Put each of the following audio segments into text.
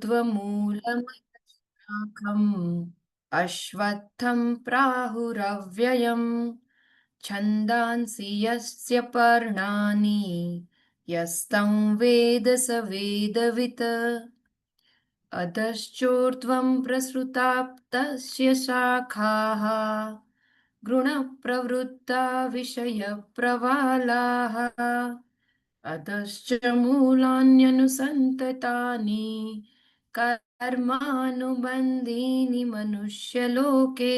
ऊर्ध्वमूलमधशाखम् अश्वत्थं प्राहुरव्ययम् छन्दांसि यस्य पर्णानि यस्तं वेद स वेदवित् अधश्चोर्ध्वं प्रसृताप्तस्य शाखाः गुणप्रवृत्ता विषयप्रवालाः अधश्च मूलान्यनुसन्ततानि कर्मानुबन्धीनि मनुष्यलोके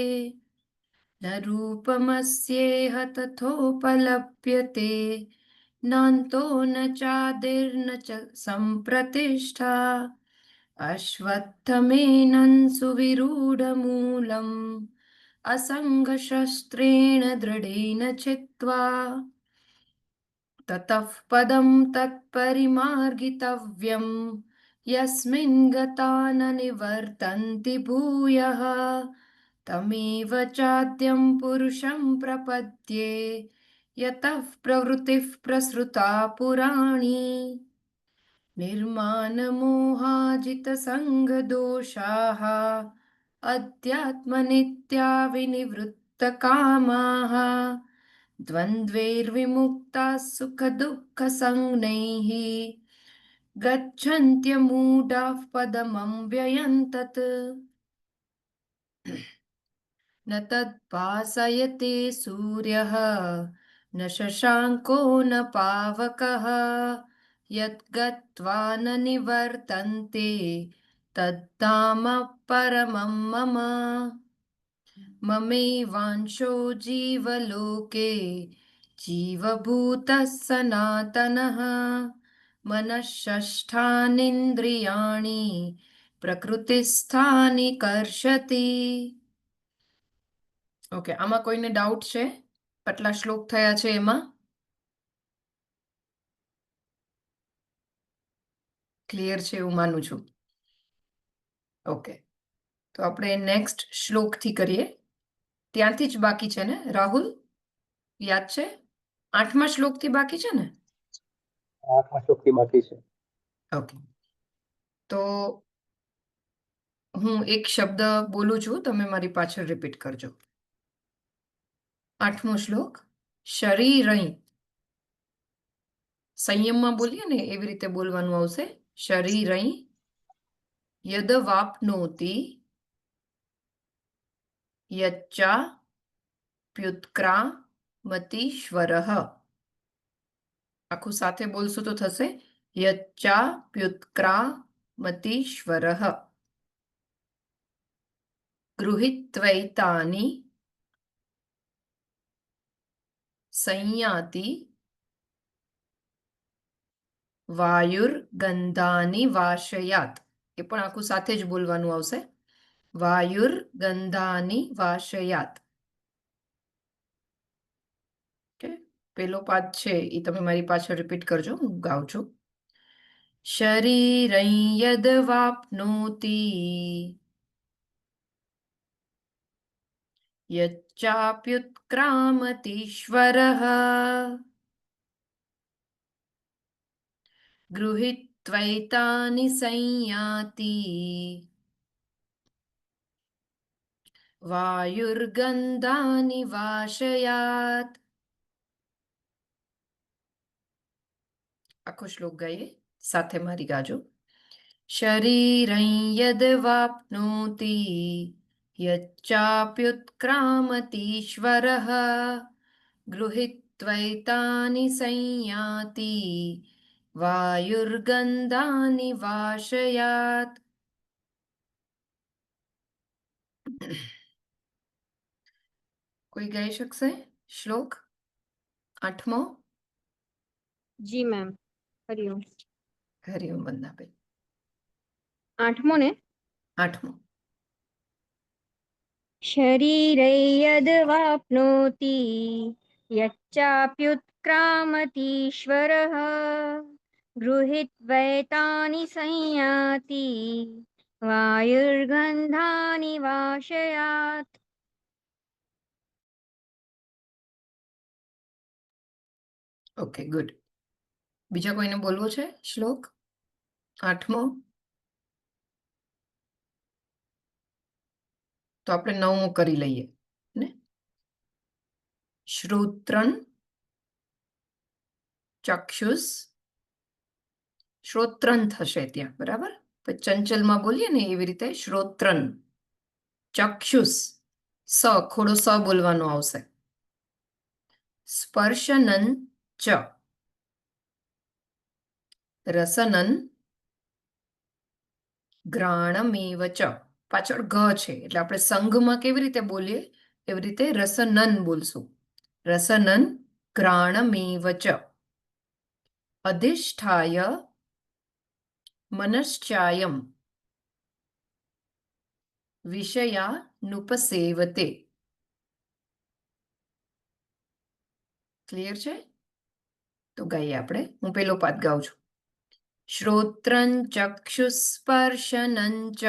न रूपमस्येह तथोपलभ्यते नान्तो न चादिर्न च सम्प्रतिष्ठा अश्वत्थमेनं सुविरूढमूलम् असङ्गशस्त्रेण दृढेन चित्वा ततः पदं तत्परिमार्गितव्यम् यस्मिन् गता न निवर्तन्ति भूयः तमेव चाद्यं पुरुषं प्रपद्ये यतः प्रवृत्तिः प्रसृता पुराणी निर्मानमोहाजितसङ्गदोषाः अध्यात्मनित्या विनिवृत्तकामाः द्वन्द्वैर्विमुक्ताः सुखदुःखसंज्ञैः गच्छन्त्यमूढाः पदमव्ययं तत् न तद्भासयते सूर्यः न शशाङ्को न पावकः यद्गत्वा न निवर्तन्ते तद्धाम परमं मम ममैवांशो जीवलोके जीवभूतः सनातनः मनःषष्ठानीन्द्रियाणि प्रकृतिस्थानि कर्षति ઓકે આમાં કોઈને ડાઉટ છે કેટલા શ્લોક થયા છે એમાં ક્લિયર છે એવું માનું છું ઓકે તો આપણે નેક્સ્ટ શ્લોકથી કરીએ ત્યાંથી જ બાકી છે ને રાહુલ યાદ છે 8મા શ્લોકથી બાકી છે ને 8મા શ્લોકથી બાકી છે ઓકે તો હું એક શબ્દ બોલું છું તમે મારી પાછળ રિપીટ કરજો 8મો શ્લોક શરીરઈ સંયમમાં બોલીએ ને એવી રીતે બોલવાનું આવશે શરીરઈ યદ વાપનોતિ યચ્ચા પ્યુત્ક્રામતીશ્વરઃ આખું સાથે બોલશું તો થશે યચ્ચા પ્યુત્ક્રામતીશ્વરઃ ગૃહીત્વૈતાનિ સંયાતિ વાયુર્ગંધાનિ વાશયાત એ પણ આખું સાથે જ બોલવાનું આવશે વાયુર્ગંધાનિ વાશયાત ઓકે પેલો પાઠ છે એ તમે મારી પાછળ રિપીટ કરજો હું ગાઉં છું શરીરં યદ વાપ્નોતિ યચ્ચાપ્યુત્ક્રામતીશ્વરઃ ગૃહીત્વૈતાનિ સંયાતિ વાયુર્ગંધાનિ વાશયાત આખો શ્લોક ગાઈએ સાથે મારી ગાજો શરીરં યદ વાપ્નોતિ યચ્ચાપ્યુત્ક્રામતીશ્વરઃ ગૃહીત્વૈતાનિ સંયાતિ વાયુર્ગંધાનિ વાશયાત કોઈ ગાઈ શકશે શ્લોક 8મો જી મેમ હરિઓમ હરિઓમ વંદનાબેન 8મો ને 8મો શરીરે યદ વાપ્નોતિ યચ્ચાપ્યુત્ક્રામતીશ્વરઃ ગૃહીત્વૈતાનિ સંયાતિ વાયુર્ગંધાનિ વાશયાત ઓકે ગુડ બીજા કોઈને બોલવો છે શ્લોક 8મો તો આપણે 9મો કરી લઈએ ને. શ્રોત્રન ચક્ષુષ, શ્રોત્રન થશે ત્યાં, બરાબર. પછી ચંચલમાં બોલીએ ને એવી રીતે શ્રોત્રન ચક્ષુષ, સ ખોડો સ બોલવાનો આવશે. સ્પર્શનન ચ, રસનન ઘ્રાણમેવ ચ, પાછળ ગ છે એટલે આપણે સંઘમાં કેવી રીતે બોલીએ એવી રીતે રસનન બોલશું. રસનન ઘ્રાણમેવ ચ, અધિષ્ઠાય મનશ્ચાયમ વિષયાનુપસેવતે. ક્લિયર છે? તો ગાઈએ આપણે. હું પેલો પાઠ ગાઉં છું. શ્રોત્રં ચક્ષુસ્પર્શનં ચ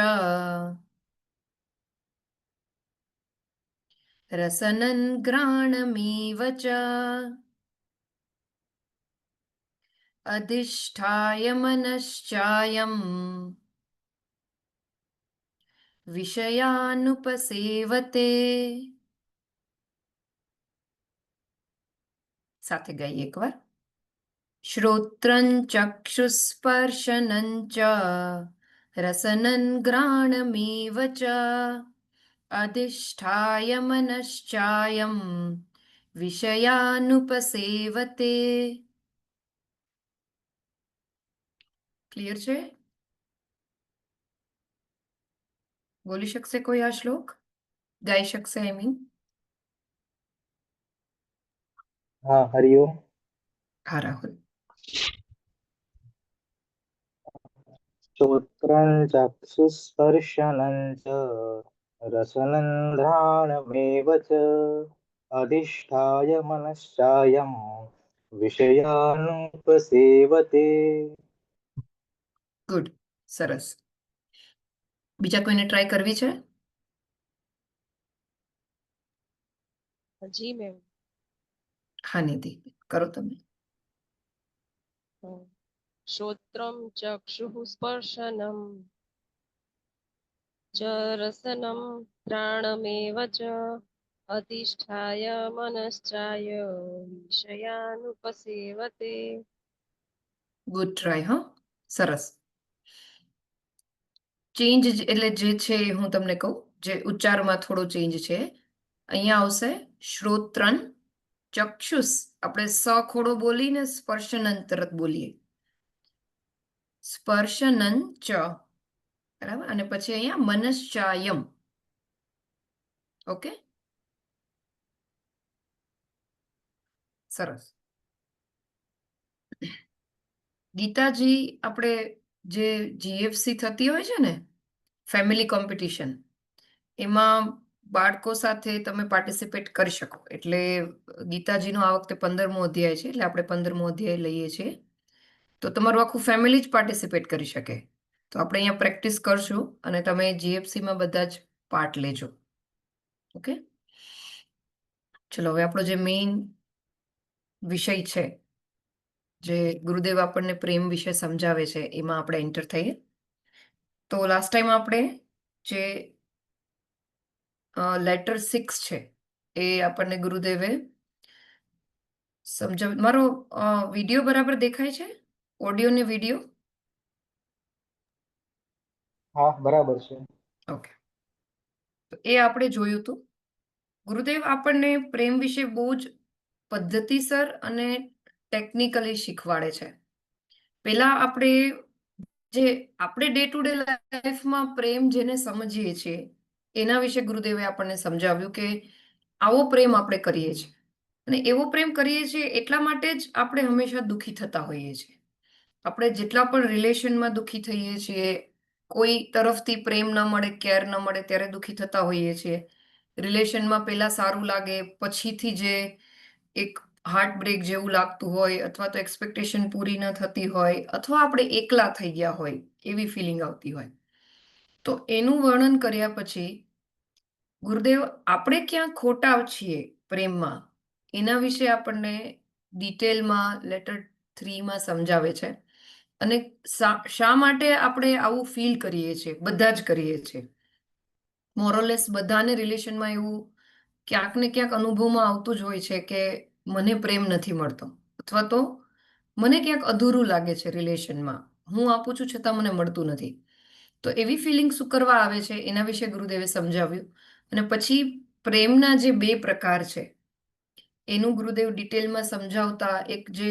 રસનં ઘ્રાણમેવ ચ અધિષ્ઠાય મનશ્ચાયમ વિષયાનુપસેવતે. સાથે ગાઈએ એકવાર. શ્રોત્રં ચક્ષુસ્પર્શનં ચ રસનં ઘ્રાણમેવ ચ અધિષ્ઠાય મનશ્ચાયમ વિષયાનુપસેવતે. ક્લિયર છે? બોલી શકશે કોઈ આ શ્લોક? ગાઈ શકશે? I mean. હા, હરિઓમ. હા રાહુલ. શ્રોત્રં ચક્ષુસ્પર્શનં ચ રસનં ઘ્રાણમેવ ચ અધિષ્ઠાય મનશ્ચાયમ વિષયાનુપસેવતે. ગુડ, સરસ. બીજા કોઈને ટ્રાય કરવી છે? જી મેમ. હા નિધિ, કરો તમે. શ્રોત્રમ ચક્ષુઃ સ્પર્શનમ ચ રસનમ ઘ્રાણમેવ ચ અધિષ્ઠાય મનશ્ચાય વિષયાનુપસેવતે. Good try. હા, સરસ. ચેન્જ એટલે જે છે એ હું તમને કહું, જે ઉચ્ચારમાં થોડો ચેન્જ છે. અહીંયા આવશે શ્રોત્રન ચક્ષુષ, આપણે સ ખોડો બોલીને સ્પર્શનન તરત બોલીએ. સ્પર્શનન ચ, બરાબર. અને પછી અહીંયા મનશ્ચાયમ. ઓકે, સરસ. ગીતાજી, આપણે જે જીએફસી થતી હોય છે ને, ફેમિલી કોમ્પિટિશન, એમાં બાળકો સાથે તમે પાર્ટિસિપેટ કરી શકો. એટલે ગીતાજીનો આ વખતે 15મો અધ્યાય છે, એટલે આપણે 15મો અધ્યાય લઈએ છીએ. તો તમારું આખું ફેમિલી જ પાર્ટિસિપેટ કરી શકે. તો આપણે અહીંયા પ્રેક્ટિસ કરશું અને તમે જીએફસીમાં બધા જ પાર્ટ લેજો. ઓકે, ચલો હવે આપણો જે મેઇન વિષય છે, જે ગુરુદેવ આપણને પ્રેમ વિશે સમજાવે છે, એમાં આપણે એન્ટર થઈએ. તો લાસ્ટ ટાઈમ આપણે જે લેટર 6 છે એ આપણને ગુરુદેવે સમજાવ. મારો વિડીયો બરાબર દેખાય છે? ઓડિયો ને વિડીયો? હા, બરાબર છે. ઓકે, તો એ આપણે જોયું હતું. ગુરુદેવ આપણને પ્રેમ વિશે બહુ જ પદ્ધતિસર અને ટેકનિકલી શીખવાડે છે. પેલા આપણે ડે ટુ ડે લાઈફમાં પ્રેમ જેને સમજીએ છીએ એના વિશે ગુરુદેવે આપણને સમજાવ્યું કે આવો પ્રેમ આપણે કરીએ છીએ, અને એવો પ્રેમ કરીએ છીએ એટલા માટે જ આપણે હંમેશા દુઃખી થતા હોઈએ છીએ. આપણે જેટલા પણ રિલેશનમાં દુઃખી થઈએ છીએ, કોઈ તરફથી પ્રેમ ન મળે, કેર ન મળે ત્યારે દુઃખી થતા હોઈએ છીએ. રિલેશનમાં પહેલા સારું લાગે, પછીથી જે એક હાર્ટ બ્રેક જેવું લાગતું હોય, અથવા તો એક્સપેક્ટેશન પૂરી ન થતી હોય, અથવા આપણે એકલા થઈ ગયા હોય એવી ફિલિંગ આવતી હોય. તો એનું વર્ણન કર્યા પછી ગુરુદેવ આપણે ક્યાં ખોટા છીએ પ્રેમમાં એના વિશે આપણને ડિટેલમાં લેટર 3માં સમજાવે છે. અને શા માટે આપણે આવું ફીલ કરીએ છીએ, બધા જ કરીએ છીએ. મોરલેસ બધાને રિલેશનમાં એવું ક્યાંક ને ક્યાંક અનુભવમાં આવતું જ હોય છે કે મને પ્રેમ નથી મળતો, અથવા તો મને ક્યાંક અધૂરું લાગે છે રિલેશનમાં, હું આપું છું છતાં મને મળતું નથી. તો એવી ફિલિંગ શું કરવા આવે છે એના વિશે ગુરુદેવે સમજાવ્યું. અને પછી પ્રેમના જે 2 પ્રકાર છે એનું ગુરુદેવ ડિટેલમાં સમજાવતા, એક જે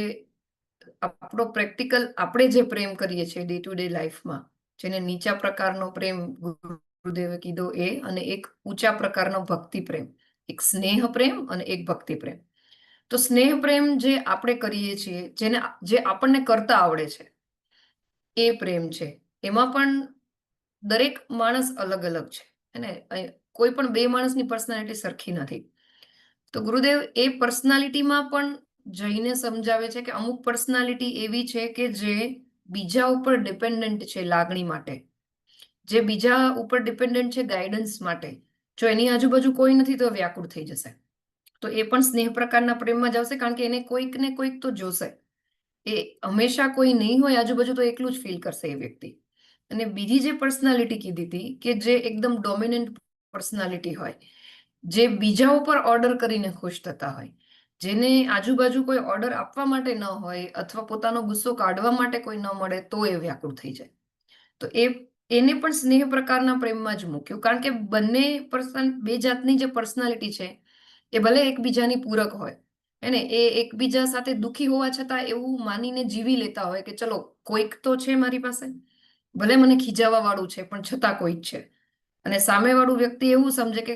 આપણો પ્રેક્ટિકલ આપણે જે પ્રેમ કરીએ છીએ ડે ટુ ડે લાઈફમાં, જેને નીચા પ્રકારનો પ્રેમ ગુરુદેવે કીધો એ, અને એક ઊંચા પ્રકારનો ભક્તિ પ્રેમ, એક સ્નેહ પ્રેમ અને એક ભક્તિ પ્રેમ. તો સ્નેહ પ્રેમ જે આપણે કરીએ છીએ, જે આપણને કરતા આવડે છે એ પ્રેમ છે. એમાં પણ દરેક માણસ અલગ અલગ છે, અને કોઈ પણ 2 માણસની પર્સનાલિટી સરખી નથી. તો ગુરુદેવ એ પર્સનાલિટીમાં પણ જઈને સમજાવે છે કે અમુક પર્સનાલિટી એવી છે કે જે બીજા ઉપર ડિપેન્ડન્ટ છે લાગણી માટે, જે બીજા ઉપર ડિપેન્ડન્ટ છે ગાઈડન્સ માટે. જો એની આજુબાજુ કોઈ નથી તો વ્યાકુળ થઈ જશે, તો એ પણ સ્નેહ પ્રકારના પ્રેમમાં જ આવશે, કારણ કે એને કોઈક ને કોઈક તો જોશે. એ હંમેશા કોઈ નહીં હોય આજુબાજુ તો એકલું જ ફીલ કરશે એ વ્યક્તિ. અને બીજી જે પર્સનાલિટી કીધી હતી કે જે એકદમ ડોમિનન્ટ પર્સનાલિટી હોય, જે બીજા ઉપર ઓર્ડર કરીને ખુશ થતા હોય, જેને આજુબાજુ કોઈ ઓર્ડર આપવા માટે ન હોય અથવા પોતાનો ગુસ્સો કાઢવા માટે કોઈ ન મળે તો એ વ્યાકુળ થઈ જાય. તો એને પણ સ્નેહ પ્રકારના પ્રેમમાં જ મૂક્યું, કારણ કે બંને બે જાતની જે પર્સનાલિટી છે એ ભલે એકબીજાની પૂરક હોય, એને એ એકબીજા સાથે દુઃખી હોવા છતાં એવું માનીને જીવી લેતા હોય કે ચલો કોઈક તો છે મારી પાસે, ભલે મને ખીજાવા વાળું છે પણ છતાં કોઈક છે. અને સામેવાળું વ્યક્તિ એવું સમજે કે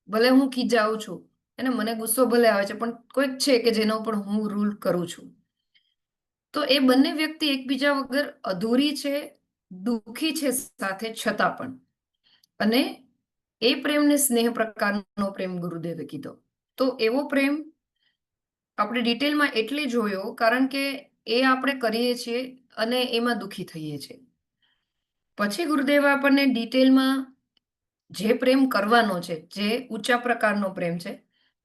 ભલે હું ખીજાવું છું, એને મને ગુસ્સો ભલે આવે છે પણ કોઈક છે કે જેના ઉપર હું રૂલ કરું છું. તો એ બંને વ્યક્તિ એકબીજા વગર અધૂરી છે, દુઃખી છે સાથે છતાં પણ. અને એ પ્રેમને સ્નેહ પ્રકારનો પ્રેમ ગુરુદેવે કીધો. તો એવો પ્રેમ આપણે ડિટેલમાં એટલે જોયો કારણ કે એ આપણે કરીએ છીએ અને એમાં દુઃખી થઈએ છીએ. પછી ગુરુદેવ આપણને ડિટેલમાં જે પ્રેમ કરવાનો છે, જે ઊંચા પ્રકારનો પ્રેમ છે,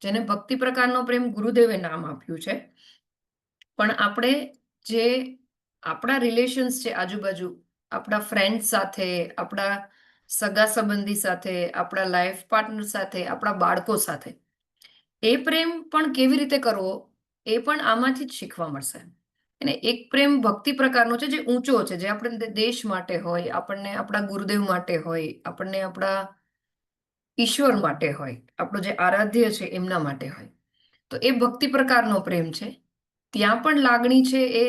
જેને ભક્તિ પ્રકારનો પ્રેમ ગુરુદેવે નામ આપ્યું છે. પણ આપણે જે આપણા રિલેશન્સ છે આજુબાજુ, આપણા ફ્રેન્ડ સાથે, આપણા સગા સંબંધી સાથે, આપણા લાઈફ પાર્ટનર સાથે, આપણા બાળકો સાથે, એ પ્રેમ પણ કેવી રીતે કરવો એ પણ આમાંથી જ શીખવા મળશે. અને એક પ્રેમ ભક્તિ પ્રકારનો છે જે ઊંચો છે, જે આપણે દેશ માટે હોય, આપણને આપણા ગુરુદેવ માટે હોય, આપણને આપણા ઈશ્વર માટે હોય, આપણો જે આરાધ્ય છે એમના માટે હોય. તો એ ભક્તિ પ્રકારનો પ્રેમ છે. ત્યાં પણ લાગણી છે એ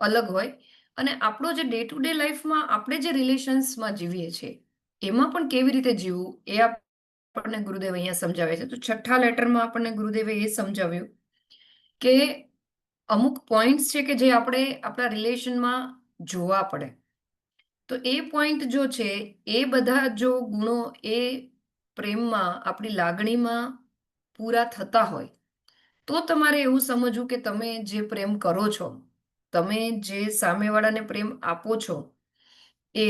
અલગ હોય. અને આપણો જે ડે ટુ ડે લાઈફમાં આપણે જે રિલેશન્સમાં જીવીએ છીએ એમાં પણ કેવી રીતે જીવવું એ આપણને ગુરુદેવ અહીંયા સમજાવે છે. તો 6થા લેટરમાં આપણને ગુરુદેવે એ સમજાવ્યું કે અમુક પોઈન્ટ્સ છે કે જે આપણે આપણા રિલેશનમાં જોવા પડે. તો એ પોઈન્ટ જો છે, એ બધા જો ગુણો એ પ્રેમમાં, આપણી લાગણીમાં પૂરા થતા હોય તો તમારે એવું સમજવું કે તમે જે પ્રેમ કરો છો, તમે જે સામેવાળાને પ્રેમ આપો છો એ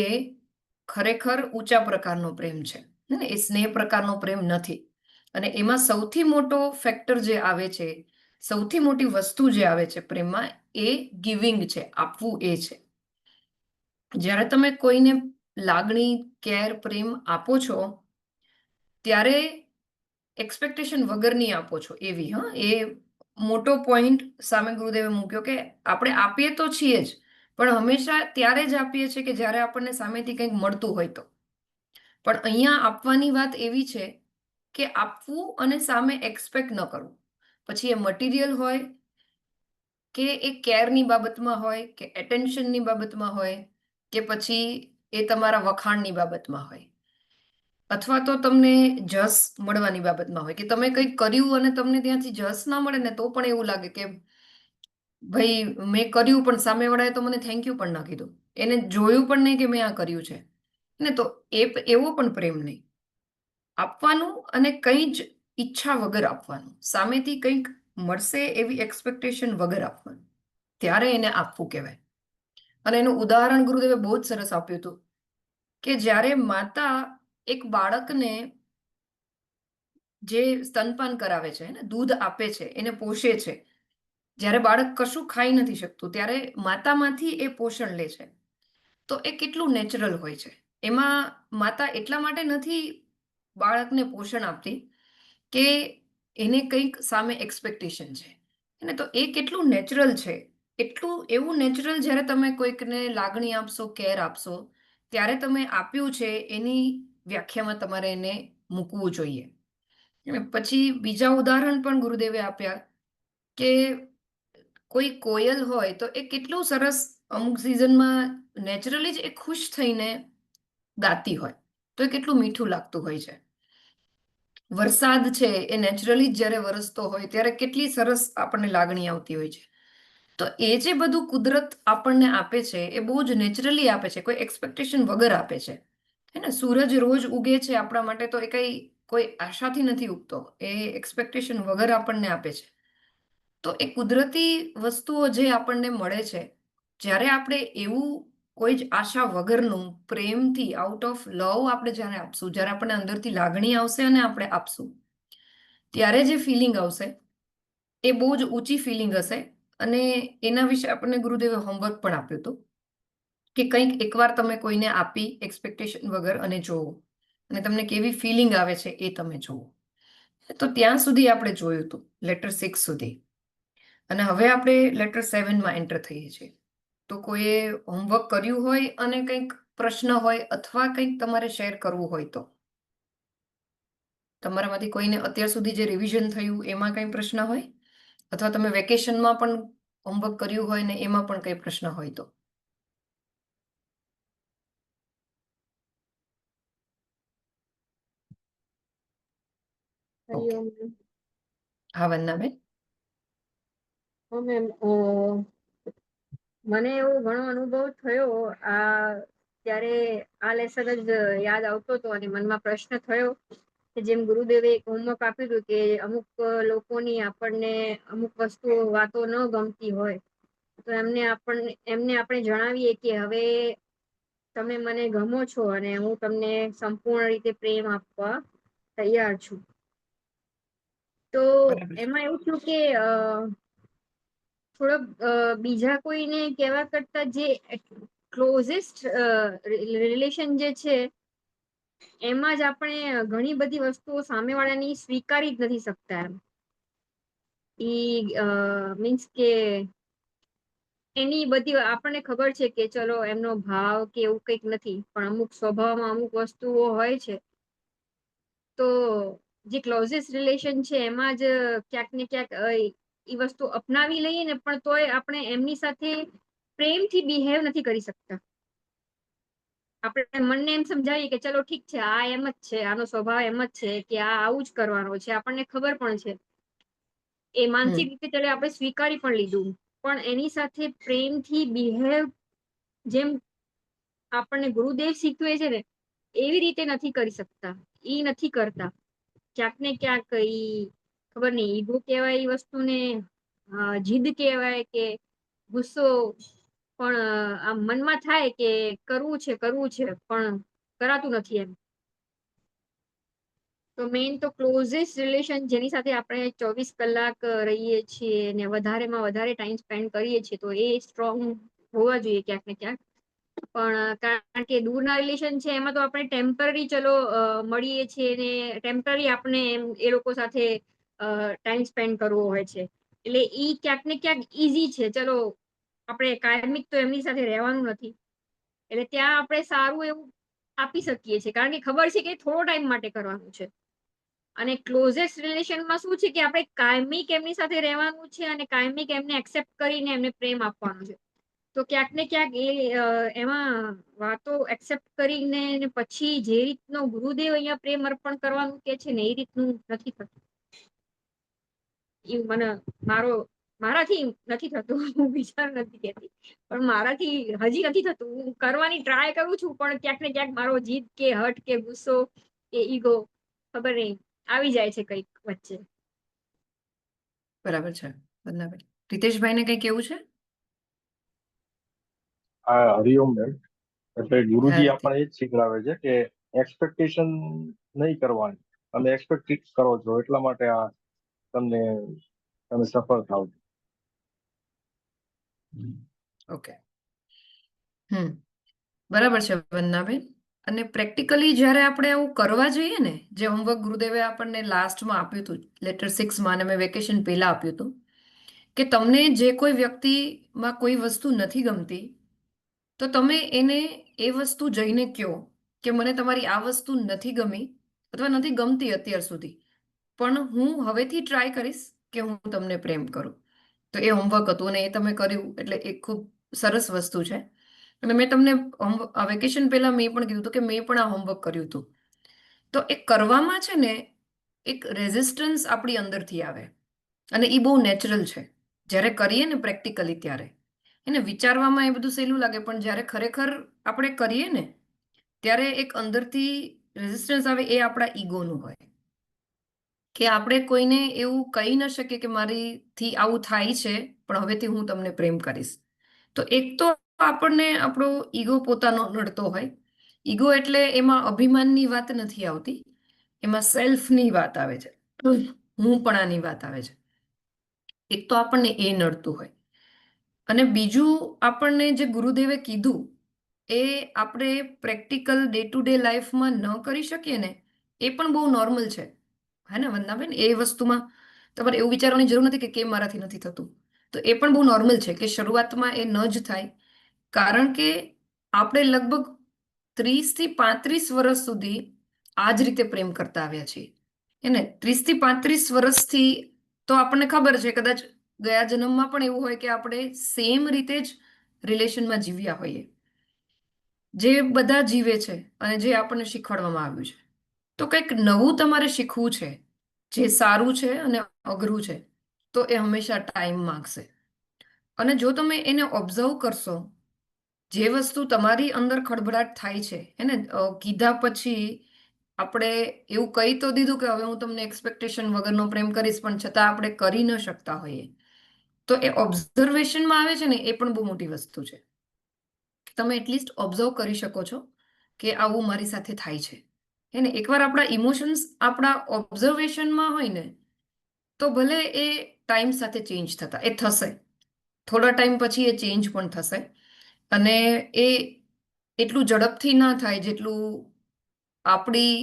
ખરેખર ઊંચા પ્રકારનો પ્રેમ છે, એ સ્નેહ પ્રકારનો પ્રેમ નથી. અને એમાં સૌથી મોટો ફેક્ટર જે આવે છે, સૌથી મોટી વસ્તુ જે આવે છે પ્રેમમાં, એ ગિવિંગ છે, આપવું એ છે. જ્યારે તમે કોઈને લાગણી, કેર, પ્રેમ આપો છો ત્યારે એક્સપેક્ટેશન વગરની આપો છો એવી. એ મોટો પોઈન્ટ સામે ગુરુદેવે મૂક્યો કે આપણે આપીએ તો છીએ જ, પણ હંમેશા ત્યારે જ આપીએ છીએ કે જ્યારે આપણને સામેથી કંઈક મળતું હોય તો. પણ અહીંયા આપવાની વાત એવી છે કે આપવું અને સામે એક્સપેક્ટ ન કરવું. પછી એ મટીરિયલ હોય કે એ કેરની બાબતમાં હોય કે એટેન્શનની બાબતમાં હોય કે પછી એ તમારા વખાણની બાબતમાં હોય, અથવા તો તમને જસ મળવાની બાબતમાં હોય કે તમે કંઈક કર્યું અને તમને ત્યાંથી જસ ના મળે ને તો પણ એવું લાગે કે ભાઈ મેં કર્યું પણ સામેવાળાએ તો મને થેન્ક યુ પણ ના કીધું, એને જોયું પણ નહીં કે મેં આ કર્યું છે ને. તો એવો પણ પ્રેમ નહીં. આપવાનું અને કંઈ જ ઈચ્છા વગર આપવાનું, સામેથી કંઈક મળશે એવી એક્સપેક્ટેશન વગર આપવાનું, ત્યારે એને આપવું કહેવાય. અને એનું ઉદાહરણ ગુરુદેવે બહુ જ સરસ આપ્યું હતું કે જ્યારે માતા એક બાળકને જે સ્તનપાન કરાવે છે, દૂધ આપે છે, એને પોષે છે, જ્યારે બાળક કશું ખાઈ નથી શકતું ત્યારે માતામાંથી એ પોષણ લે છે, તો એ કેટલું નેચરલ હોય છે. એમાં માતા એટલા માટે નથી બાળકને પોષણ આપતી કે એને કંઈક સામે એક્સપેક્ટેશન છે અને તો એ કેટલું નેચરલ છે, એટલું એવું નેચરલ જ્યારે તમે કોઈકને લાગણી આપશો, કેર આપશો, ત્યારે તમે આપ્યું છે એની વ્યાખ્યામાં તમારે એને મૂકવું જોઈએ. અને પછી બીજા ઉદાહરણ પણ ગુરુદેવે આપ્યા કે કોઈ કોયલ હોય તો એ કેટલું સરસ અમુક સિઝનમાં નેચરલી જ એ ખુશ થઈને ગાતી હોય તો એ કેટલું મીઠું લાગતું હોય છે. વરસાદ છે એ નેચરલી જ જ્યારે વરસતો હોય ત્યારે કેટલી સરસ આપણને લાગણી આવતી હોય છે. તો એ જે બધું કુદરત આપણને આપે છે એ બહુ જ નેચરલી આપે છે, કોઈ એક્સપેક્ટેશન વગર આપે છે. હે ને, સૂરજ રોજ ઉગે છે આપણા માટે તો એ કઈ કોઈ આશાથી નથી ઉગતો, એ એક્સપેક્ટેશન વગર આપણને આપે છે. તો એ કુદરતી વસ્તુઓ જે આપણને મળે છે, જ્યારે આપણે એવું કોઈ જ આશા વગરનું પ્રેમથી આઉટ ઓફ લવ આપણે જ્યારે આપશું, જ્યારે આપણને અંદરથી લાગણી આવશે અને આપણે આપશું, ત્યારે જે ફિલિંગ આવશે એ બહુ જ ઊંચી ફિલિંગ હશે. અને એના વિશે આપણને ગુરુદેવે હોમવર્ક પણ આપ્યું હતું કે કંઈક એકવાર તમે કોઈને આપી એક્સપેક્ટેશન વગર અને જોવો અને તમને કેવી ફિલિંગ આવે છે એ તમે જુઓ. તો ત્યાં સુધી આપણે જોયું હતું લેટર 6 સુધી, અને હવે આપણે લેટર 7માં એન્ટર થઈએ છીએ. તો કોઈએ હોમવર્ક કર્યું હોય અને કંઈક પ્રશ્ન હોય અથવા કંઈક તમારે શેર કરવું હોય તો તમારામાંથી કોઈને અત્યાર સુધી જે રિવિઝન થયું એમાં કંઈ પ્રશ્ન હોય, અથવા તમે વેકેશનમાં પણ હોમવર્ક કર્યું હોય ને એમાં પણ કંઈ પ્રશ્ન હોય તો. ઓકે, હરિઓમ. હા વંદનાબેન. મેમ, મને એવો ઘણો અનુભવ થયો ત્યારે આ લેસન જ યાદ આવતો હતો અને મનમાં પ્રશ્ન થયો કે જેમ ગુરુદેવે એક હોમવર્ક આપ્યું હતું કે અમુક લોકોની આપણને અમુક વસ્તુઓ વાતો ન ગમતી હોય તો એમને આપણે જણાવીએ કે હવે તમે મને ગમો છો અને હું તમને સંપૂર્ણ રીતે પ્રેમ આપવા તૈયાર છું. તો બરાબર છે. એમાં એવું થયું કે થોડોક બીજા કોઈને કહેવા કરતા જે ક્લોઝેસ્ટ રિલેશન જે છે એમાં જ આપણે ઘણી બધી વસ્તુઓ સામેવાળાની સ્વીકારી જ નથી શકતા. મીન્સ કે એની બધી આપણને ખબર છે કે ચલો એમનો ભાવ કે એવું કંઈક નથી, પણ અમુક સ્વભાવમાં અમુક વસ્તુઓ હોય છે. તો જે ક્લોઝેસ્ટ રિલેશન છે એમાં જ ક્યાંક ને ક્યાંક એ વસ્તુ અપનાવી લઈએ ને, પણ તોય આપણે એમની સાથે પ્રેમથી બિહેવ નથી કરી શકતા. આપણે મનને એમ સમજાવીએ કે ચલો ઠીક છે, આ એમ જ છે, આનો સ્વભાવ એમ જ છે કે આ આવું જ કરવાનો છે, આપણને ખબર પણ છે, એ માનસિક રીતે ચાલે આપણે સ્વીકારી પણ લીધું, પણ એની સાથે પ્રેમથી બિહેવ જેમ આપણને ગુરુદેવ શીખવે છે ને એવી રીતે નથી કરી શકતા, ઈ નથી કરતા. ક્યાંક ને ક્યાંક ઈ ખબર નઈ ઈગો કહેવાય એ વસ્તુને, જીદ કહેવાય કે ગુસ્સો, પણ આમ મનમાં થાય કે કરવું છે પણ કરાતું નથી એમ. તો મેઇન તો ક્લોઝેસ્ટ રિલેશન જેની સાથે આપણે 24 કલાક રહીએ છીએ ને વધારેમાં વધારે ટાઈમ સ્પેન્ડ કરીએ છીએ તો એ સ્ટ્રોંગ હોવા જોઈએ ક્યાંક ને ક્યાંક. પણ કારણ કે દૂરના રિલેશન છે એમાં તો આપણે ટેમ્પરરી ચલો મળીએ છીએ ને ટેમ્પરરી આપણે એ લોકો સાથે ટાઈમ સ્પેન્ડ કરવો હોય છે, એટલે ઈ ક્યાંક ને ક્યાંક ઈઝી છે, ચલો આપણે કાયમિક તો એમની સાથે રહેવાનું નથી, એટલે ત્યાં આપણે સારું એવું આપી શકીએ છીએ કારણ કે ખબર છે કે થોડો ટાઈમ માટે કરવાનું છે. અને ક્લોઝેસ્ટ રિલેશનમાં શું છે કે આપણે કાયમિક એમની સાથે રહેવાનું છે અને કાયમિક એમને એક્સેપ્ટ કરીને એમને પ્રેમ આપવાનો છે. તો ક્યાંક ને ક્યાંક એમાં વાતો એક્સેપ્ટ કરીને પછી જે રીતનો ગુરુદેવ અહીંયા પ્રેમ અર્પણ કરવાનું કે છે ને એ રીતનું નથી થતું. એવું મને મારાથી નથી થતું, હું વિચાર નથી કેતી, પણ મારાથી હજી નથી થતું. હું કરવાની ટ્રાય કરું છું પણ ક્યાંક ને ક્યાંક મારો જીદ કે હટ કે ગુસ્સો કે ઈગો ખબર નહીં આવી જાય છે કઈક વચ્ચે. બરાબર છે વંદનાબેન. રિતેશભાઈને કંઈ કેવું છે? હા, હરિઓમ મેમ. એટલે હા ગુરુજી રિતેશ. આપણને એ જ શીખડાવે છે કે એક્સપેક્ટેશન નહીં કરવાની. તમે એક્સપેક્ટ કરો છો એટલા માટે આ તમે સફળ થાવ છો. ઓકે. બરાબર છે વંદનાબેન. અને પ્રેક્ટિકલી જ્યારે આપણે આવું કરવા જઈએ ને, જે હોમવર્ક ગુરુદેવે આપણને લાસ્ટમાં આપ્યું હતું લેટર 6માં, અને મેં વેકેશન પહેલા આપ્યું હતું, કે તમને જે કોઈ વ્યક્તિમાં કોઈ વસ્તુ નથી ગમતી, તો તમે એને એ વસ્તુ જઈને કહો કે મને તમારી આ વસ્તુ નથી ગમી અથવા નથી ગમતી અત્યાર સુધી, પણ હું હવેથી ટ્રાય કરીશ કે હું તમને પ્રેમ કરું. તો એ હોમવર્ક હતું અને એ તમે કર્યું, એટલે એ ખૂબ સરસ વસ્તુ છે. અને મેં તમને વેકેશન પહેલા મેં પણ કીધું હતું કે મેં પણ આ હોમવર્ક કર્યું હતું. તો એ કરવામાં છે ને એક રેઝિસ્ટન્સ આપણી અંદરથી આવે, અને એ બહુ નેચરલ છે. જ્યારે કરીએ ને પ્રેક્ટિકલી ત્યારે એને વિચારવામાં એ બધું સહેલું લાગે, પણ જ્યારે ખરેખર આપણે કરીએ ને ત્યારે એક અંદરથી રેઝિસ્ટન્સ આવે. એ આપણા ઈગોનું હોય કે આપણે કોઈને એવું કહી ન શકીએ કે મારીથી આવું થાય છે, પણ હવેથી હું તમને પ્રેમ કરીશ. તો એક તો આપણને આપણો ઈગો પોતાનો નડતો હોય. ઈગો એટલે એમાં અભિમાનની વાત નથી આવતી, એમાં સેલ્ફની વાત આવે છે, હુંપણાની વાત આવે છે. એક તો આપણને એ નડતું હોય, અને બીજું આપણને જે ગુરુદેવે કીધું એ આપણે પ્રેક્ટિકલ ડે ટુ ડે લાઈફમાં ન કરી શકીએ ને, એ પણ બહુ નોર્મલ છે. હે ને વંદનાબેન? એ વસ્તુમાં તમારે એવું વિચારવાની જરૂર નથી કે કેમ મારાથી નથી થતું. તો એ પણ બહુ નોર્મલ છે કે શરૂઆતમાં એ ન જ થાય, કારણ કે આપણે લગભગ 30 થી 35 વર્ષ સુધી આ જ રીતે પ્રેમ કરતા આવ્યા છીએ. એને 30 થી 35 વર્ષથી તો આપણને ખબર છે, કદાચ ગયા જન્મમાં પણ એવું હોય કે આપણે સેમ રીતે જ રિલેશનમાં જીવ્યા હોઈએ, જે બધા જીવે છે અને જે આપણને શીખવાડવામાં આવ્યું છે. તો કંઈક નવું તમારે શીખવું છે, જે સારું છે અને અઘરું છે, તો એ હંમેશા ટાઈમ માંગશે. અને જો તમે એને ઓબ્ઝર્વ કરશો, જે વસ્તુ તમારી અંદર ખળભળાટ થાય છે એને કીધા પછી આપણે એવું કહી તો દીધું કે હવે હું તમને એક્સપેક્ટેશન વગરનો પ્રેમ કરીશ, પણ છતાં આપણે કરી ન શકતા હોઈએ, તો એ ઓબ્ઝર્વેશનમાં આવે છે ને, એ પણ બહુ મોટી વસ્તુ છે. તમે એટલીસ્ટ ઓબ્ઝર્વ કરી શકો છો કે આવું મારી સાથે થાય છે. એને એકવાર આપણા ઇમોશન્સ આપણા ઓબ્ઝર્વેશનમાં હોય ને, તો ભલે એ ટાઈમ સાથે ચેન્જ થતા એ થશે, થોડા ટાઈમ પછી એ ચેન્જ પણ થશે, અને એ એટલું ઝડપથી ના થાય જેટલું આપણી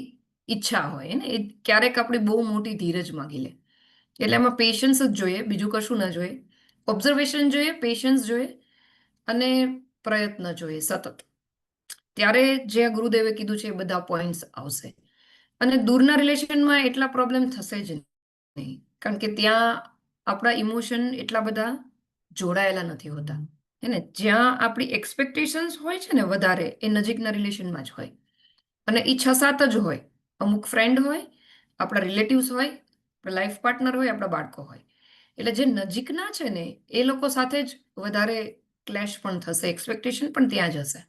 ઈચ્છા હોય ને. એ ક્યારેક આપણી બહુ મોટી ધીરજ માંગી લે. એટલે એમાં પેશન્સ જ જોઈએ, બીજું કશું ના જોઈએ. ઓબ્ઝર્વેશન જોઈએ, પેશન્સ જોઈએ, અને પ્રયત્ન જોઈએ સતત. ત્યારે જે ગુરુદેવે કીધું છે એ બધા પોઈન્ટ્સ આવશે. અને દૂરના રિલેશનમાં એટલા પ્રોબ્લેમ થશે જ નહીં, કારણ કે ત્યાં આપણા ઇમોશન એટલા બધા જોડાયેલા નથી હોતા. હે ને? જ્યાં આપણી એક્સપેક્ટેશન્સ હોય છે ને વધારે, એ નજીકના રિલેશનમાં જ હોય. અને એ 6-7 જ હોય. અમુક ફ્રેન્ડ હોય, આપણા રિલેટિવ્સ હોય, આપણા લાઈફ પાર્ટનર હોય, આપણા બાળકો હોય. એટલે જે નજીકના છે ને એ લોકો સાથે જ વધારે ક્લેશ પણ થશે, એક્સપેક્ટેશન પણ ત્યાં જ હશે.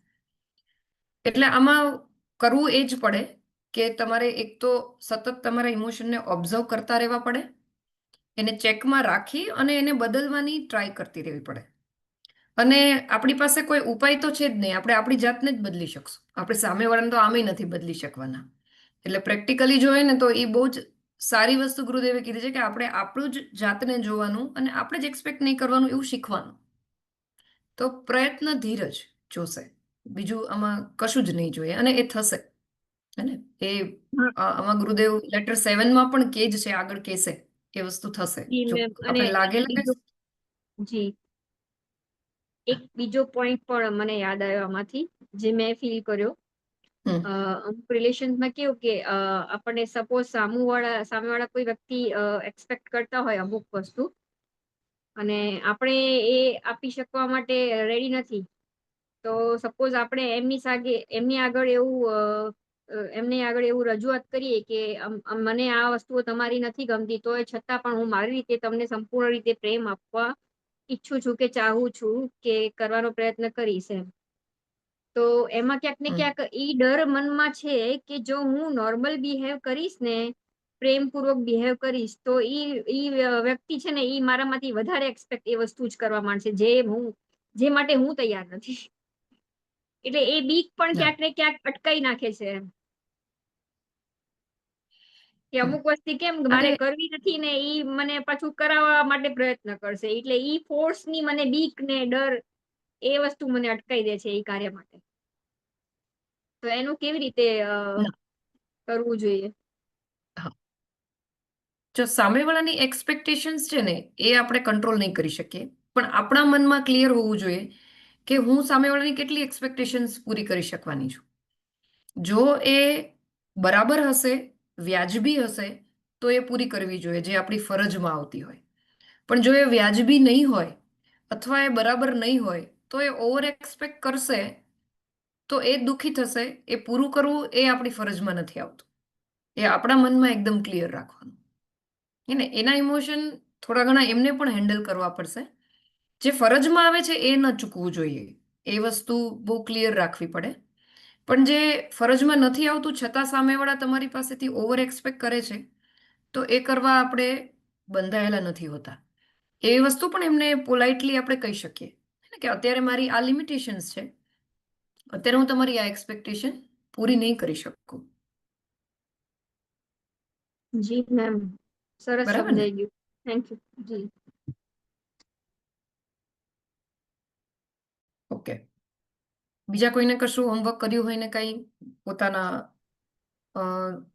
એટલે આમાં કરવું એ જ પડે કે તમારે એક તો સતત તમારા ઇમોશનને ઓબ્ઝર્વ કરતા રહેવા પડે, એને ચેકમાં રાખી અને એને બદલવાની ટ્રાય કરતી રહેવી પડે. અને આપણી પાસે કોઈ ઉપાય તો છે જ નહીં, આપણે આપણી જાતને જ બદલી શકશું. આપણે સામેવાળાને તો આમેય નથી બદલી શકવાના. એટલે પ્રેક્ટિકલી જોઈએ ને તો એ બહુ જ સારી વસ્તુ ગુરુદેવે કીધી છે કે આપણે આપણું જ જાતને જોવાનું અને આપણે જ એક્સપેક્ટ નહીં કરવાનું, એવું શીખવાનું. તો પ્રયત્ન ધીરજ જોશે, બીજું આમાં કશું જ નહીં જોઈએ, અને એ થશે. હે ને? એ આમાં ગુરુદેવ લેટર 7માં પણ કે જ છે, આગળ કહેશે એ વસ્તુ થશે. જી જો મેમ. અને આપણે લાગે જી એક બીજો પોઈન્ટ પણ મને યાદ આવ્યો આમાંથી, જે મેં ફીલ કર્યો. અમુક રિલેશન્સમાં કેવું કે આપણને સપોઝ સામેવાળા કોઈ વ્યક્તિ એક્સપેક્ટ કરતા હોય અમુક વસ્તુ, અને આપણે એ આપી શકવા માટે રેડી નથી, તો સપોઝ આપણે એમની આગળ એવું રજૂઆત કરીએ કે મને આ વસ્તુઓ તમારી નથી ગમતી, તો એ છતાં પણ હું મારી રીતે તમને સંપૂર્ણ રીતે પ્રેમ આપવા ઈચ્છું છું કે ચાહું છું કે કરવાનો પ્રયત્ન કરીશ એમ. તો એમાં ક્યાંક ને ક્યાંક ઈ ડર મનમાં છે કે જો હું નોર્મલ બિહેવ કરીશ ને, પ્રેમપૂર્વક બિહેવ કરીશ, તો ઈ વ્યક્તિ છે ને ઈ મારામાંથી વધારે એક્સપેક્ટ એ વસ્તુ જ કરવા માંડશે જે માટે હું તૈયાર નથી. એટલે એ બીક પણ ક્યાંક ને ક્યાંક અટકાઈ નાખે છે એમ. કે અમુક વસ્તુ કેમ મારે કરવી નથી ને ઈ મને પાછું કરાવવા માટે પ્રયત્ન કરશે, એટલે ઈ ફોર્સ ની મને બીક ને ડર એ વસ્તુ મને અટકાઈ દે છે એ કાર્ય માટે. તો એનું કેવી રીતે ના. કરવું જોઈએ? જો સામેવાળાની એક્સપેક્ટેશન્સ છે ને એ આપણે કંટ્રોલ નહીં કરી શકીએ, પણ આપણા મનમાં ક્લિયર હોવું જોઈએ કે હું સામેવાળાની કેટલી એક્સપેક્ટેશન્સ પૂરી કરી શકવાની છું. જો એ બરાબર હશે, વ્યાજબી હશે, તો એ પૂરી કરવી જોઈએ જે આપણી ફરજમાં આવતી હોય. પણ જો એ વ્યાજબી નહીં હોય અથવા એ બરાબર નહીં હોય તો એ ઓવર એક્સપેક્ટ કરશે તો એ દુઃખી થશે. એ પૂરું કરવું એ આપણી ફરજમાં નથી આવતું. એ આપણા મનમાં એકદમ ક્લિયર રાખવાનું. ને એના ઇમોશન થોડા ઘણા એમને પણ હેન્ડલ કરવા પડશે. જે ફરજમાં આવે છે એ ન ચૂકવું જોઈએ. એ વસ્તુ બહુ ક્લિયર રાખવી પડે. પણ જે ફરજમાં નથી આવતું છતાં સામેવાળા તમારી પાસેથી ઓવર એક્સપેક્ટ કરે છે તો એ કરવા આપણે બંધાયેલા નથી હોતા. એ વસ્તુ પણ એમને પોલાઇટલી આપણે કહી શકીએ કે અત્યારે મારી આ લિમિટેશન્સ છે, અત્યારે હું તમારી આ એક્સપેક્ટેશન પૂરી નહીં કરી શકું. જી મેમ, સરસ બરાબર ને? સમજાઈ ગયું. Thank you. જી. ઓકે. બીજા કોઈને કશું હોમવર્ક કર્યું હોય ને કંઈ પોતાના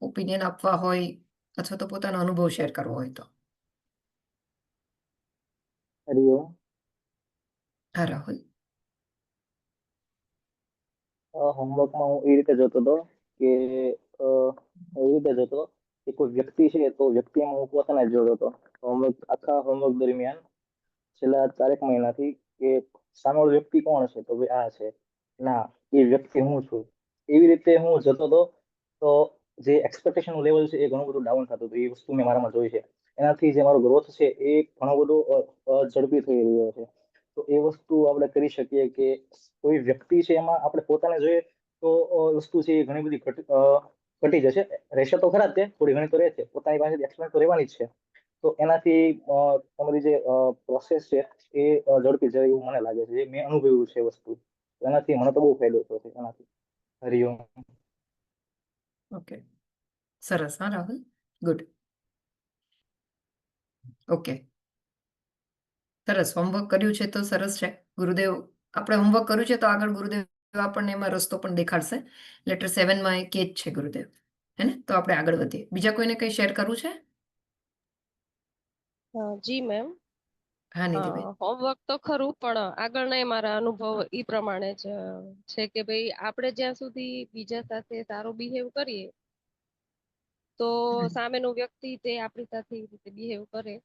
ઓપિનિયન આપવા હોય અથવા તો પોતાનો અનુભવ શેર કરવો હોય તો? હરિઓમ. હા રાહુલ. હોમવર્કમાં હું એ રીતે જોતો હતો કે અ, એવી રીતે જોતો કે કોઈ વ્યક્તિ છે તો વ્યક્તિમાં હું પોતાને જ જોડતો હતો. આખા હોમવર્ક દરમિયાન છેલ્લા 4 મહિનાથી કે સામેવાળો વ્યક્તિ કોણ છે, તો ભાઈ આ છે, ના એ વ્યક્તિ હું છું, એવી રીતે હું જતો હતો. તો જે એક્સપેક્ટેશન લેવલ છે એ ઘણું બધું ડાઉન થતું હતું. એ વસ્તુ મેં મારામાં જોઈ છે. એનાથી જે મારો ગ્રોથ છે એ ઘણો બધો ઝડપી થઈ રહ્યો છે. તો એ વસ્તુ આપણે કરી શકીએ કે કોઈ વ્યક્તિ છે એમાં આપણે પોતાને જોઈએ તો વસ્તુ છે એ ઘણી બધી ઘટી જશે. રહેશે તો ખરા જ, તે થોડી ઘણી તો રહે છે, પોતાની પાસે એક્સપેરિયન્સ તો રહેવાની જ છે. તો એનાથી તમારી જે પ્રોસેસ છે એ ઝડપી જાય એવું મને લાગે છે. જે મેં અનુભવ્યું છે વસ્તુ, એનાથી મને તો બહુ ફાયદો થયો છે એનાથી. હરિઓમ. ઓકે, સરસ. હા રાહુલ, ગુડ. ઓકે, સરસ. હોમવર્ક કર્યું છે તો સરસ છે. ગુરુદેવ, આપણે હોમવર્ક કર્યું છે તો આગળ ગુરુદેવ આપણને એમાં રસ્તો પણ દેખાડશે. લેટર 7માં એ કે જ છે ગુરુદેવ, હે ને? તો આપણે આગળ વધીએ. બીજા કોઈને કંઈ શેર કરવું છે? જી મેમ. હા નિધિબેન. હોમવર્ક તો ખરું, પણ આગળના મારા અનુભવ ઈ પ્રમાણે જ છે કે ભાઈ આપણે જ્યાં સુધી બીજા સાથે સારું બિહેવ કરીએ તો સામેનું વ્યક્તિ તે આપણી સાથે એ રીતે બિહેવ કરે.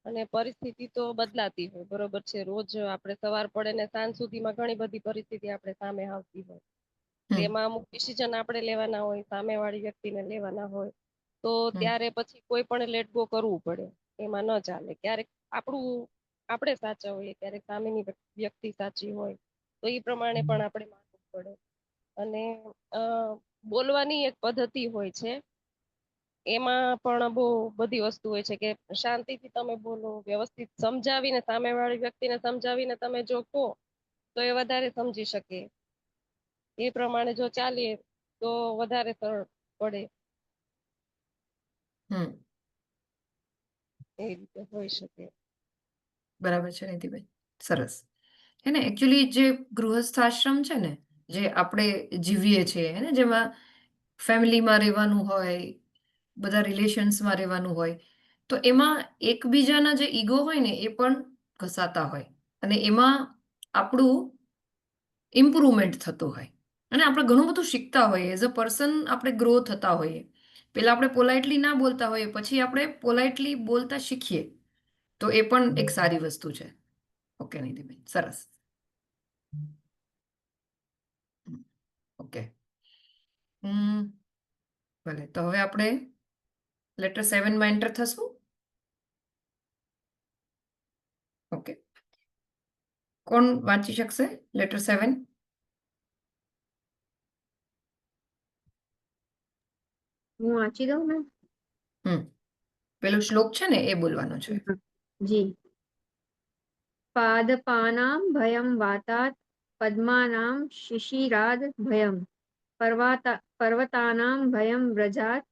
અને પરિસ્થિતિ તો બદલાતી હોય, બરોબર છે. રોજ આપણે સવાર પડે ને સાંજ સુધીમાં ઘણી બધી પરિસ્થિતિ આપણે સામે આવતી હોય. તેમાં અમુક ડિસિઝન આપણે લેવાના હોય, સામેવાળી વ્યક્તિને લેવાના હોય, તો ત્યારે પછી કોઈ પણ લેટ ગો કરવું પડે. એમાં ન ચાલે. ક્યારેક આપણે સાચા હોઈએ, ક્યારેક સામેની વ્યક્તિ સાચી હોય, તો એ પ્રમાણે પણ આપણે માનવું પડે. અને બોલવાની એક પદ્ધતિ હોય છે, એમાં પણ બહુ બધી વસ્તુ હોય છે કે શાંતિથી તમે બોલો, વ્યવસ્થિત સમજાવીને, સામેવાળી વ્યક્તિને સમજાવીને તમે જો કહો તો એ વધારે સમજી શકે. એ પ્રમાણે જો ચાલીએ તો વધારે સરળ પડે. એ રીતે હોઈ શકે. બરાબર છે નિધિબેન, સરસ. હે ને? એકચ્યુઅલી જે ગૃહસ્થાશ્રમ છે ને, જે આપણે જીવીએ છીએ, હે ને, જેમાં ફેમિલીમાં રહેવાનું હોય, બધા રિલેશન્સમાં રહેવાનું હોય, તો એમાં એકબીજાના જે ઈગો હોય ને એ પણ ઘસાતા હોય અને એમાં આપણું ઇમ્પ્રુવમેન્ટ થતું હોય અને આપણે ઘણું બધું શીખતા હોઈએ. એઝ અ પર્સન આપણે ગ્રો થતા હોઈએ. પહેલા આપણે પોલાઇટલી ના બોલતા હોઈએ, પછી આપણે પોલાઇટલી બોલતા શીખીએ, તો એ પણ એક સારી વસ્તુ છે. ઓકે નિધિબેન, સરસ. ઓકે, ભલે. તો હવે આપણે લેટર 7માં એન્ટર થશું. ઓકે, કોણ વાંચી શકશે લેટર 7? હું વાંચી દઉં ને? પેલો શ્લોક છે ને એ બોલવાનો છે. જી. પાદપાનાં ભયં વાતાत् પદ્માનાં શિશિરાદ ભયં પર્વતાનાં ભયં વ્રજાत्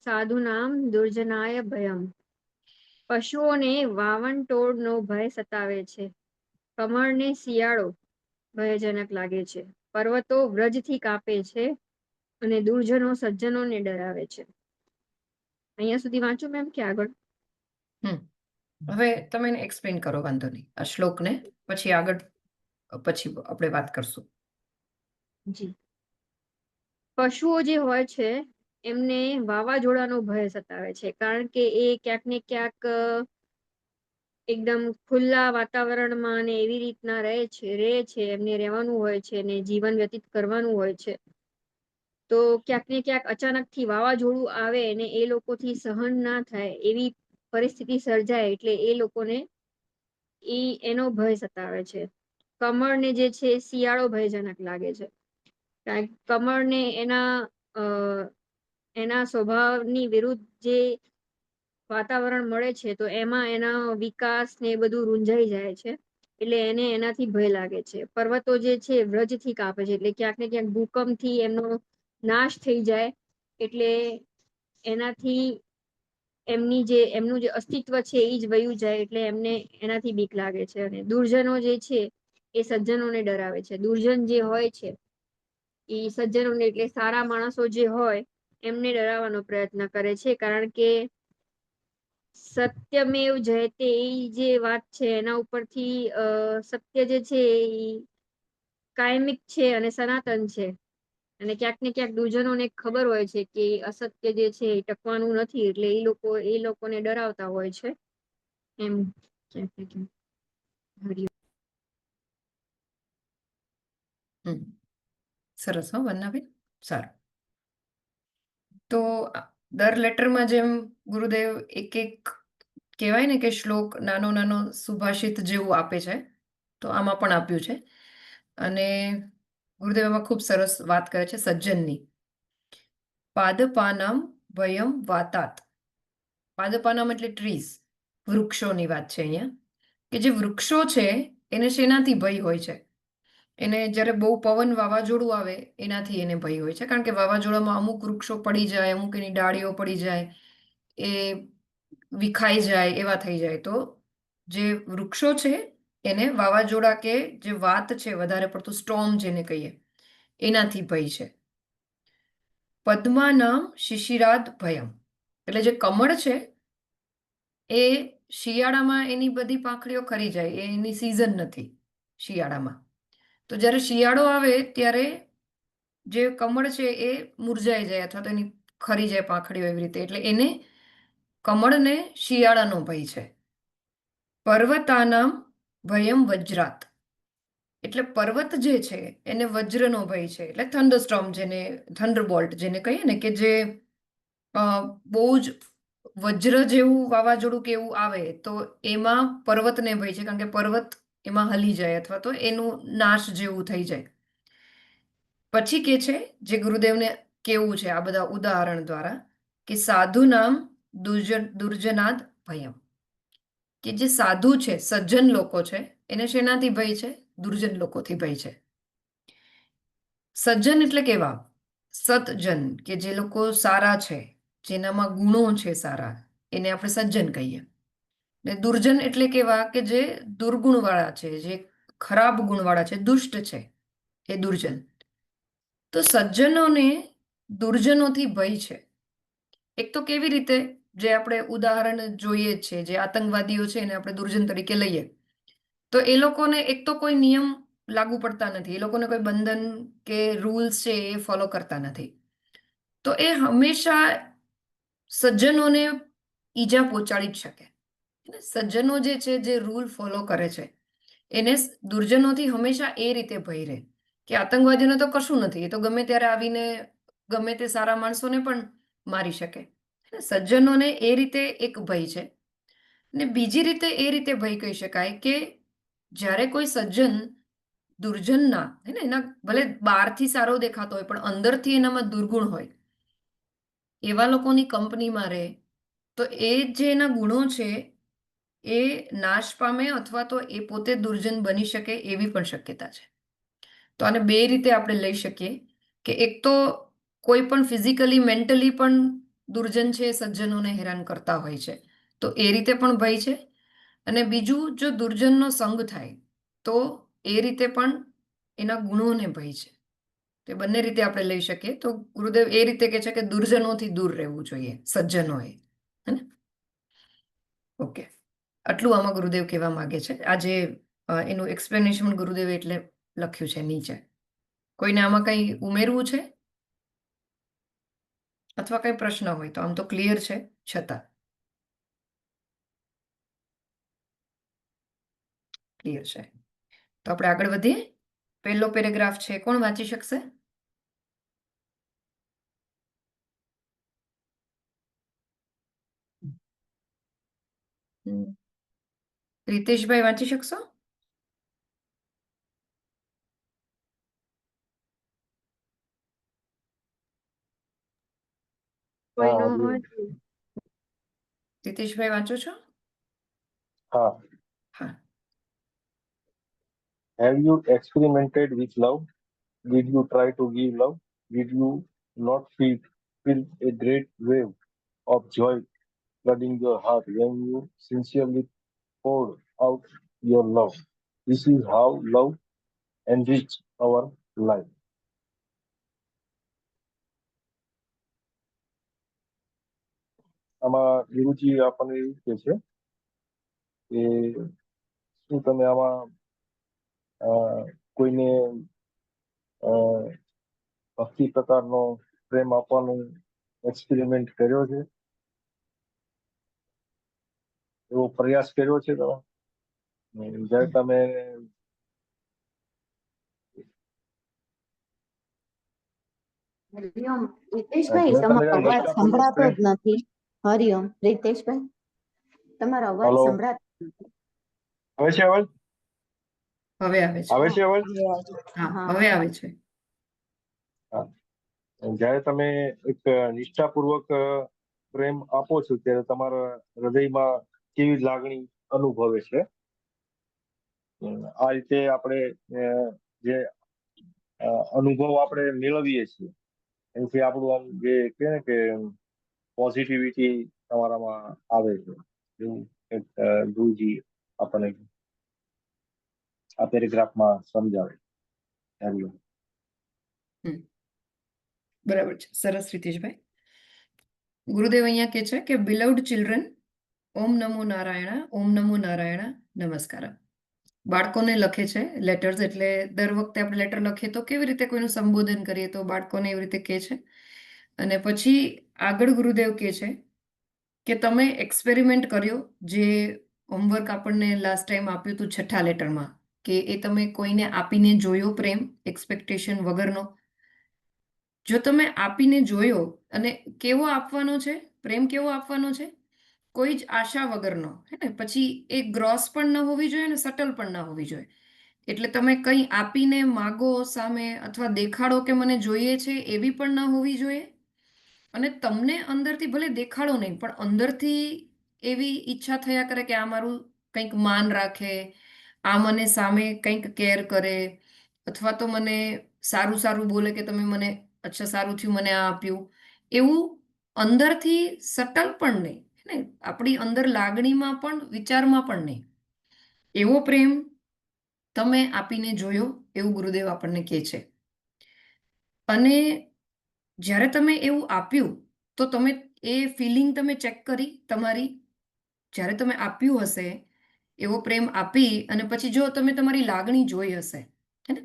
સાધુનાં દુર્જનાય ભયં. પશુઓને વાવણટોળનો ભય સતાવે છે, કમળને શિયાળો ભયજનક લાગે છે, પર્વતો વ્રજથી કાપે છે, અને દુર્જનો સજ્જનોને ડરાવે છે. અહીંયા સુધી વાંચો મેમ કે આગળ? હવે તમે એને એક્સપ્લેન કરો, વાંધો નહીં, આ શ્લોકને પછી આગળ પછી આપણે વાત કરશું. જી. પશુઓ જે હોય છે એમને વાવાઝોડાનો ભય સતાવે છે, કારણ કે એ ક્યાંક ને ક્યાંક એકદમ ખુલ્લા વાતાવરણમાં અને એવી રીતના રહે છે, એમને રહેવાનું હોય છે ને જીવન વ્યતીત કરવાનું હોય છે. તો ક્યાંક ને ક્યાંક અચાનકથી વાવાઝોડું આવે અને એ લોકોથી સહન ના થાય એવી પરિસ્થિતિ સર્જાય એટલે એ લોકોને એનો ભય સતાવે છે. કમળને જે છે શિયાળો ભયજનક લાગે છે, કારણ કે કમળને એના સ્વભાવની વિરુદ્ધ જે વાતાવરણ મળે છે તો એમાં એના વિકાસ ને એ બધું રૂંઝાઈ જાય છે, એટલે એને એનાથી ભય લાગે છે. પર્વતો જે છે વ્રજથી કાપે છે, એટલે ક્યાંક ને ક્યાંક ભૂકંપથી એમનો નાશ થઈ જાય એટલે એનાથી એમનું જે અસ્તિત્વ છે એ જ વયું જાય, એટલે એમને એનાથી બીક લાગે છે. અને દુર્જનો જે છે એ સજ્જનોને ડરાવે છે. દુર્જન જે હોય છે એ સજ્જનોને એટલે સારા માણસો જે હોય એમને ડરાવવાનો પ્રયત્ન કરે છે, કારણ કે સત્યમેવ જયતે એ જે વાત છે એના ઉપરથી સત્ય જે છે એ કાયમિક છે અને સનાતન છે. અને ક્યાંક ને ક્યાંક દુર્જનોને ખબર હોય છે કે અસત્ય જે છે એ ટકવાનું નથી, એટલે એ લોકોને ડરાવતા હોય છે એમ ક્યાંક ને ક્યાંક. સરસ હો વંદનાબેન, સારું. તો દર લેટરમાં જેમ ગુરુદેવ એક કહેવાય ને કે શ્લોક નાનો નાનો સુભાષિત જેવું આપે છે, તો આમાં પણ આપ્યું છે. અને ગુરુદેવ એમાં ખૂબ સરસ વાત કરે છે સજ્જનની. પાદપાનામ ભયમ વાતાત. પાદપાનામ એટલે ટ્રીઝ, વૃક્ષોની વાત છે અહીંયા, કે જે વૃક્ષો છે એને શેનાથી ભય હોય છે? એને જ્યારે બહુ પવન વાવાઝોડું આવે એનાથી એને ભય હોય છે, કારણ કે વાવાઝોડામાં અમુક વૃક્ષો પડી જાય, અમુક એની ડાળીઓ પડી જાય, એ વિખાઈ જાય, એવા થઈ જાય. તો જે વૃક્ષો છે એને વાવાઝોડા કે જે વાત છે, વધારે પડતું સ્ટોર્મ જેને કહીએ, એનાથી ભય છે. પદ્માનામ શિશિરાદ ભયમ, એટલે જે કમળ છે એ શિયાળામાં એની બધી પાંખડીઓ ખરી જાય, એની સિઝન નથી શિયાળામાં. તો જ્યારે શિયાળો આવે ત્યારે જે કમળ છે એ મુરઝાઈ જાય અથવા તો એની ખરી જાય પાંખડીઓ એવી રીતે, એટલે એને કમળને શિયાળાનો ભય છે. પર્વતાનામ ભયમ વજ્રાત, એટલે પર્વત જે છે એને વજ્રનો ભય છે, એટલે થંડરસ્ટોર્મ જેને થંડરબોલ્ટ જેને કહીએ ને, કે જે બહુ જ વજ્ર જેવું વાવાઝોડું કે એવું આવે તો એમાં પર્વતને ભય છે, કારણ કે પર્વત એમાં હલી જાય અથવા તો એનું નાશ જેવું થઈ જાય. પછી કે છે જે ગુરુદેવને કેવું છે આ બધા ઉદાહરણ દ્વારા, કે સાધુ નામ દુર્જનાદ ભયમ, કે જે સાધુ છે, સજ્જન લોકો છે, એને શેનાથી ભય છે? દુર્જન લોકોથી ભય છે. સજ્જન એટલે કેવા? સતજન, કે જે લોકો સારા છે, જેનામાં ગુણો છે સારા, એને આપણે સજ્જન કહીએ. ને દુર્જન એટલે કેવા? કે જે દુર્ગુણ વાળા છે, જે ખરાબ ગુણ વાળા છે, દુષ્ટ છે, એ દુર્જન. તો સજ્જનોને દુર્જનોથી ભય છે. એક તો કેવી રીતે? જે આપણે ઉદાહરણ જોઈએ જ છે, જે આતંકવાદીઓ છે એને આપણે દુર્જન તરીકે લઈએ, તો એ લોકોને એક તો કોઈ નિયમ લાગુ પડતા નથી, એ લોકોને કોઈ બંધન કે રૂલ્સ છે એ ફોલો કરતા નથી, તો એ હંમેશા સજ્જનોને ઈજા પહોંચાડી જ શકે. સજ્જનો જે છે, જે રૂલ ફોલો કરે છે, એને દુર્જનોથી હંમેશા એ રીતે ભય રહે કે આતંકવાદીઓને તો કશું નથી, એ તો ગમે ત્યારે આવીને ગમે તે સારા માણસોને પણ મારી શકે. સજ્જનોને એ રીતે એક ભય છે. ને બીજી રીતે એ રીતે ભય કહી શકાય કે જ્યારે કોઈ સજ્જન દુર્જનના એના ભલે બહારથી સારો દેખાતો હોય પણ અંદરથી એનામાં દુર્ગુણ હોય, એવા લોકોની કંપનીમાં રહે તો એ જે એના ગુણો છે એ નાશ પામે અથવા તો એ પોતે દુર્જન બની શકે એવી પણ શક્યતા છે. તો આને બે રીતે આપણે લઈ શકીએ કે એક તો કોઈ પણ ફિઝિકલી મેન્ટલી પણ દુર્જન છે સજ્જનોને હેરાન કરતા હોય છે, તો એ રીતે પણ ભય છે. અને બીજું, જો દુર્જનનો સંગ થાય તો એ રીતે પણ એના ગુણોને ભય છે. તો એ બંને રીતે આપણે લઈ શકીએ. તો ગુરુદેવ એ રીતે કહે છે કે દુર્જનોથી દૂર રહેવું જોઈએ સજ્જનોએ, હે ને? ઓકે, આટલું આમાં ગુરુદેવ કહેવા માંગે છે. આજે એનું એક્સપ્લેનેશન ગુરુદેવ એટલે લખ્યું છે નીચે. કોઈને આમાં કંઈ ઉમેરવું છે અથવા કંઈ પ્રશ્ન હોય તો આમ તો ક્લિયર છે, છતાં ક્લિયર છે તો આપણે આગળ વધીએ. પહેલો પેરેગ્રાફ છે, કોણ વાંચી શકશે? રીતેશભાઈ વાંચી શકશો? કોઈ હા, ન હોય તો રીતેશભાઈ વાંચો છો? હા. હા. Have you experimented with love? Did you try to give love? Did you not feel a great wave of joy flooding your heart when you sincerely poured out your love? This is how love enriches our life. આમાં ગુરુજી આપણને એવું કહે છે કે શું તમે આમાં કોઈને ભક્તિ પ્રકારનો પ્રેમ આપવાનો એક્સપેરિમેન્ટ કર્યો છે? એવો પ્રયાસ કર્યો છે તમે? જ્યારે તમે હરિઓમ રીતેશભાઈ, જ્યારે તમે તમારો અવાજ નિષ્ઠાપૂર્વક સંભળાતો પ્રેમ જ નથી. હરિઓમ રીતેશભાઈ, તમારો અવાજ હલો સંભળાતો નથી. આવે છે અવાજ? હવે આવે છે. આવે છે અવાજ? હા, હા. હવે આવે છે. જ્યારે તમે એક નિષ્ઠાપૂર્વક પ્રેમ આપો છો ત્યારે તમારા હૃદયમાં કેવી લાગણી અનુભવે છે? આ રીતે આપણે જે અનુભવ આપણે મેળવીએ છીએ એનાથી આપણું આમ જે કહે ને કે પોઝિટિવિટી તમારામાં આવે છે, એવું એક ગુરુજી આપણને આ પેરેગ્રાફમાં સમજાવે. બરાબર છે, સરસ રીતેશભાઈ. ગુરુદેવ અહીંયા કહે છે કે બિલવડ ચિલ્ડ્રન, ઓમ નમો નારાયણ, ઓમ નમો નારાયણ, નમસ્કાર. બાળકોને લખે છે લેટર્સ, એટલે દર વખતે આપણે લેટર લખીએ તો કેવી રીતે કોઈનું સંબોધન કરીએ તો બાળકોને એવી રીતે કહે છે. અને પછી આગળ ગુરુદેવ કહે છે કે તમે એક્સપેરિમેન્ટ કર્યો, જે હોમવર્ક આપણને લાસ્ટ ટાઈમ આપ્યું હતું 6થા લેટરમાં, કે એ તમે કોઈને આપીને જોયો પ્રેમ એક્સપેક્ટેશન વગરનો. જો તમે આપીને જોયો, અને કેવો આપવાનો છે પ્રેમ, કેવો આપવાનો છે? કોઈ જ આશા વગરનો, હે ને? પછી એ ગ્રોસ પણ ન હોવી જોઈએ ને સટલ પણ ન હોવી જોઈએ. એટલે તમે કંઈ આપીને માગો સામે, અથવા દેખાડો કે મને જોઈએ છે એવી પણ ન હોવી જોઈએ. અને તમને અંદરથી ભલે દેખાડો નહીં, પણ અંદરથી એવી ઈચ્છા થયા કરે કે આ મારું કંઈક માન રાખે, આ મને સામે કંઈક કેર કરે, અથવા તો મને સારું સારું બોલે કે તમે મને, અચ્છા સારું થયું મને આ આપ્યું, એવું અંદરથી સટલ પણ નહીં, ને આપણી અંદર લાગણીમાં પણ વિચારમાં પણ નહીં. એવો પ્રેમ તમે આપીને જોયો, એવું ગુરુદેવ આપણને કહે છે. અને જ્યારે તમે એવું આપ્યું તો તમે એ ફિલિંગ તમે ચેક કરી તમારી, જ્યારે તમે આપ્યું હશે એવો પ્રેમ આપી, અને પછી જો તમે તમારી લાગણી જોઈ હશે,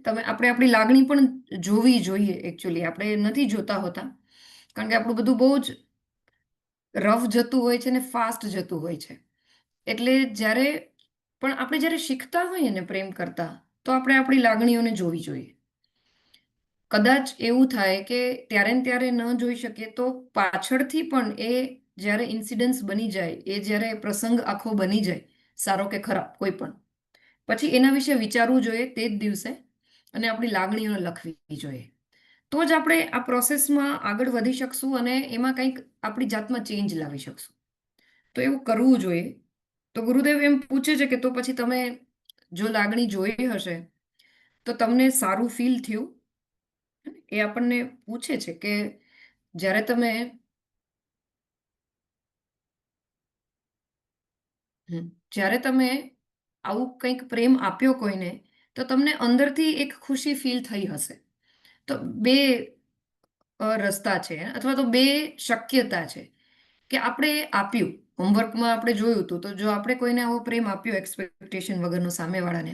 તમે આપણે આપણી લાગણી પણ જોવી જોઈએ. એકચ્યુઅલી આપણે નથી જોતા હોતા, કારણ કે આપણું બધું બહુ જ રફ જતું હોય છે ને ફાસ્ટ જતું હોય છે. એટલે જ્યારે પણ આપણે જ્યારે શીખતા હોઈએ ને પ્રેમ કરતા, તો આપણે આપણી લાગણીઓને જોવી જોઈએ. કદાચ એવું થાય કે ત્યારે ને ત્યારે ન જોઈ શકીએ તો પાછળથી પણ એ જ્યારે ઇન્સિડન્સ બની જાય, એ જ્યારે પ્રસંગ આખો બની જાય, સારો કે ખરાબ કોઈ પણ, પછી એના વિશે વિચારવું જોઈએ તે જ દિવસે, અને આપણી લાગણીઓને લખવી જોઈએ. તો જ આપણે આ પ્રોસેસમાં આગળ વધી શકશું અને એમાં કંઈક આપણી જાતમાં ચેન્જ લાવી શકશું. તો એવું કરવું જોઈએ. તો ગુરુદેવ એમ પૂછે છે કે તો પછી તમે જો લાગણી જોઈ હશે તો તમને સારું ફીલ થયું? એ આપણને પૂછે છે કે જ્યારે તમે જ્યારે તમે આવું કંઈક પ્રેમ આપ્યો કોઈને, તો તમને અંદરથી એક ખુશી ફીલ થઈ હશે. તો બે રસ્તા છે અથવા તો બે શક્યતા છે કે આપણે આપ્યું હોમવર્કમાં આપણે જોયું હતું, તો જો આપણે કોઈને આવો પ્રેમ આપ્યો એક્સપેક્ટેશન વગરનો સામેવાળાને,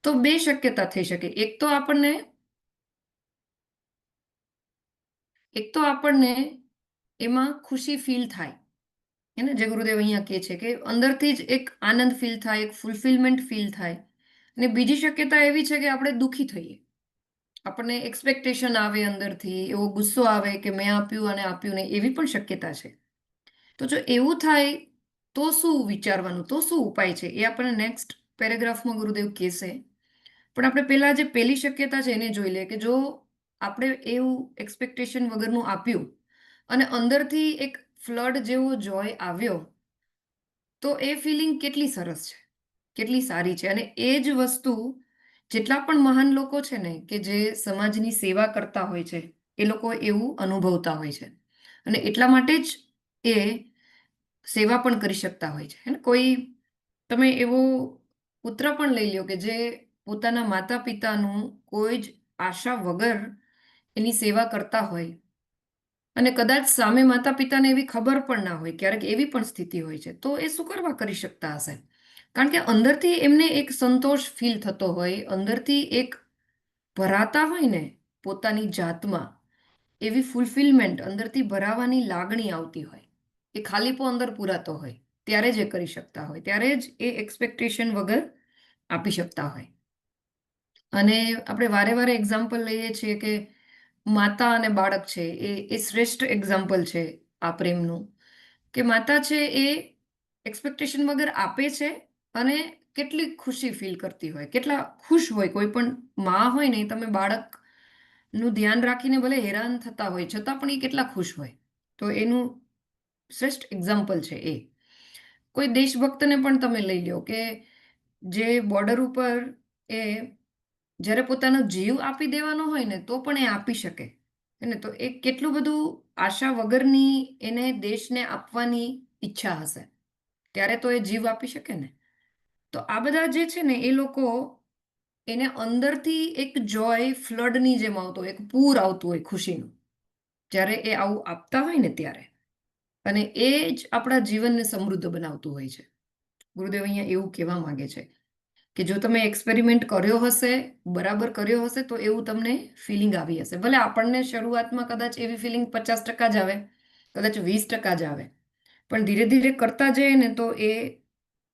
તો બે શક્યતા થઈ શકે. એક તો આપણને એમાં ખુશી ફીલ થાય, એને જે ગુરુદેવ અહીંયા કહે છે કે અંદરથી જ એક આનંદ ફીલ થાય, એક ફૂલફિલમેન્ટ ફીલ થાય. અને બીજી શક્યતા એવી છે કે આપણે દુઃખી થઈએ, આપણને એક્સપેક્ટેશન આવે, અંદરથી એવો ગુસ્સો આવે કે મેં આપ્યું અને આપ્યું નહીં, એવી પણ શક્યતા છે. તો જો એવું થાય તો શું વિચારવાનું, તો શું ઉપાય છે, એ આપણને નેક્સ્ટ પેરેગ્રાફમાં ગુરુદેવ કહેશે. પણ આપણે પહેલા જે પહેલી શક્યતા છે એને જોઈ લે કે જો આપણે એવું એક્સપેક્ટેશન વગરનું આપ્યું અને અંદરથી એક ફ્લડ જેવો જોય આવ્યો, તો એ ફિલિંગ કેટલી સરસ છે, કેટલી સારી છે. અને એ જ વસ્તુ જેટલા પણ મહાન લોકો છે ને કે જે સમાજની સેવા કરતા હોય છે, એ લોકો એવું અનુભવતા હોય છે અને એટલા માટે જ એ સેવા પણ કરી શકતા હોય છે. કોઈ તમે એવો પુત્ર પણ લઈ લો કે જે પોતાના માતા પિતાનું કોઈ જ આશા વગર એની સેવા કરતા હોય અને કદાચ સામે માતા પિતાને એવી ખબર પણ ના હોય, ક્યારેક એવી પણ સ્થિતિ હોય છે, તો એ શું કરવા કરી શકતા હશે? કારણ કે અંદરથી એમને એક સંતોષ ફીલ થતો હોય, અંદરથી એક ભરાતા હોય ને પોતાની જાતમાં, એવી ફૂલફિલમેન્ટ અંદરથી ભરાવાની લાગણી આવતી હોય, એ ખાલીપો અંદર પૂરાતો હોય, ત્યારે જ એ કરી શકતા હોય, ત્યારે જ એ એક્સપેક્ટેશન વગર આપી શકતા હોય. અને આપણે વારે વારે એક્ઝામ્પલ લઈએ છીએ કે માતા અને બાળક છે એ શ્રેષ્ઠ એક્ઝામ્પલ છે આ પ્રેમનું, કે માતા છે એ એક્સપેક્ટેશન વગર આપે છે અને કેટલી ખુશી ફીલ કરતી હોય, કેટલા ખુશ હોય. કોઈ પણ માં હોય ને, તમે બાળકનું ધ્યાન રાખીને ભલે હેરાન થતા હોય છતાં પણ એ કેટલા ખુશ હોય. તો એનું શ્રેષ્ઠ એક્ઝામ્પલ છે એ. કોઈ દેશભક્તને પણ તમે લઈ લો કે જે બોર્ડર ઉપર એ જ્યારે પોતાનો જીવ આપી દેવાનો હોય ને તો પણ એ આપી શકે. ને તો એ કેટલું બધું આશા વગરની એને દેશને આપવાની ઈચ્છા હશે, ત્યારે તો એ જીવ આપી શકે ને. તો આ બધા જે છે ને એ લોકો એને અંદરથી એક જોય ફ્લડની જેમ આવતો હોય, એક પૂર આવતું હોય ખુશીનું, જ્યારે એ આવું આપતા હોય ને ત્યારે. અને એ જ આપણા જીવનને સમૃદ્ધ બનાવતું હોય છે. ગુરુદેવ અહીંયા એવું કહેવા માંગે છે કે જો તમે એક્સપેરિમેન્ટ કર્યો હશે, બરાબર કર્યો હશે, તો એવું તમને ફિલિંગ આવી હશે. ભલે આપણને શરૂઆતમાં કદાચ એવી ફિલિંગ 50% જ આવે, કદાચ 20% જ આવે, પણ ધીરે ધીરે કરતા જઈએ ને તો એ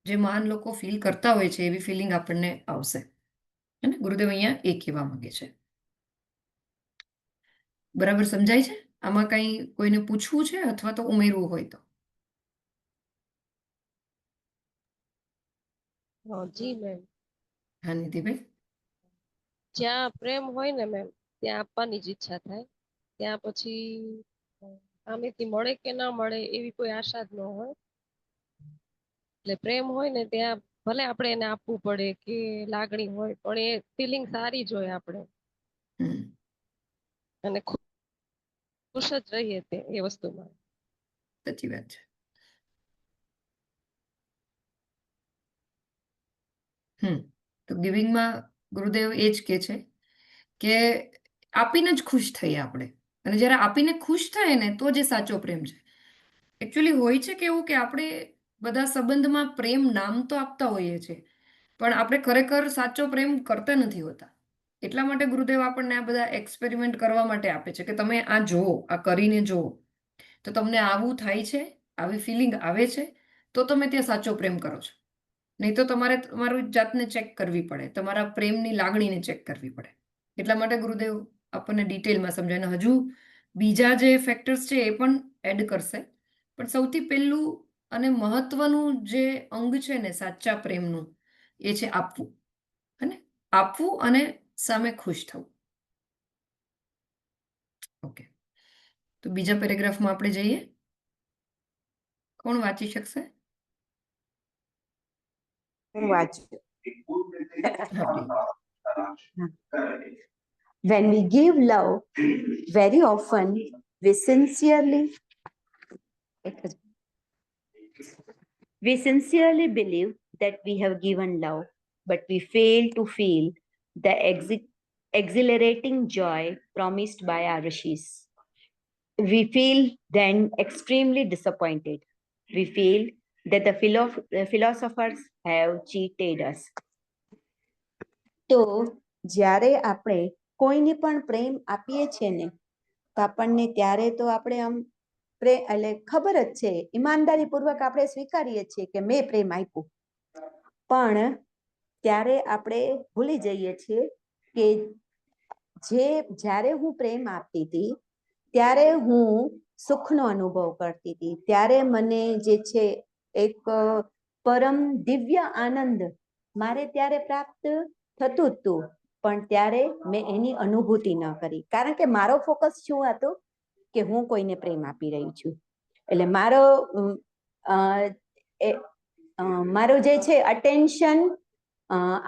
જે મહાન લોકો ફીલ કરતા હોય છે એવી ફિલિંગ આપણને આવશે. અને ગુરુદેવ અહીંયા એ કહેવા માંગે છે. બરાબર સમજાય છે? આમાં કંઈ કોઈને પૂછવું છે અથવા તો ઉમેરવું હોય તો? જી મેમ. હા નિધિભાઈ. જ્યાં પ્રેમ હોય ને મેમ, ત્યાં આપવાની જ ઈચ્છા થાય. ત્યાં પછી સામેથી મળે કે ના મળે એવી કોઈ આશા જ ન હોય. એટલે પ્રેમ હોય ને ત્યાં ભલે આપણે એને આપવું પડે કે લાગણી હોય, પણ એ ફિલિંગ સારી જ હોય આપણે, અને ખુશ જ રહીએ તે એ વસ્તુમાં. સાચી વાત છે. તો ગિવિંગમાં ગુરુદેવ એ જ કહે છે કે આપીને જ ખુશ થઈએ આપણે. અને જ્યારે આપીને ખુશ થાય ને તો જે સાચો પ્રેમ છે. એકચ્યુઅલી હોય છે કે એવું કે આપણે બધા સંબંધમાં પ્રેમ નામ તો આપતા હોઈએ છીએ, પણ આપણે ખરેખર સાચો પ્રેમ કરતા નથી હોતા. એટલા માટે ગુરુદેવ આપણને આ બધા એક્સપેરિમેન્ટ કરવા માટે આપે છે કે તમે આ જુઓ, આ કરીને જુઓ, તો તમને આવું થાય છે, આવી ફિલિંગ આવે છે, તો તમે ત્યાં સાચો પ્રેમ કરો છો. નહીં તો તમારે તમારી જાતને ચેક કરવી પડે, તમારા પ્રેમની લાગણીને ચેક કરવી પડે. એટલા માટે ગુરુદેવ આપણને ડિટેલમાં સમજાય. હજુ બીજા જે ફેક્ટર્સ છે એ પણ એડ કરશે, પણ સૌથી પહેલું અને મહત્વનું જે અંગ છે ને સાચા પ્રેમનું, એ છે આપવું. અને આપવું અને સામે ખુશ થવું. ઓકે, તો બીજા પેરેગ્રાફમાં આપણે જઈએ. કોણ વાંચી શકશે? હું વાંચું. હા please. When we give love, very often we sincerely believe that we have given love, but we fail to feel the exhilarating joy promised by our rishis. We feel then extremely disappointed. We feel that the philosophers have cheated us. તો જ્યારે આપણે કોઈને પણ પ્રેમ આપીએ છીએ ને તો આપણને ત્યારે તો આપણે આમ એટલે ખબર જ છે, ઈમાનદારીપૂર્વક આપણે સ્વીકારીએ છીએ કે મેં પ્રેમ આપ્યો, પણ ત્યારે આપણે ભૂલી જઈએ છીએ કે જ્યારે હું પ્રેમ આપતી હતી ત્યારે હું સુખનો અનુભવ કરતી હતી, ત્યારે મને જે છે એક પરમ દિવ્ય આનંદ મારે ત્યારે પ્રાપ્ત થતું હતું, પણ ત્યારે મેં એની અનુભૂતિ ન કરી, કારણ કે મારો ફોકસ શું હતું કે હું કોઈને પ્રેમ આપી રહી છું. એટલે મારું જે છે અટેન્શન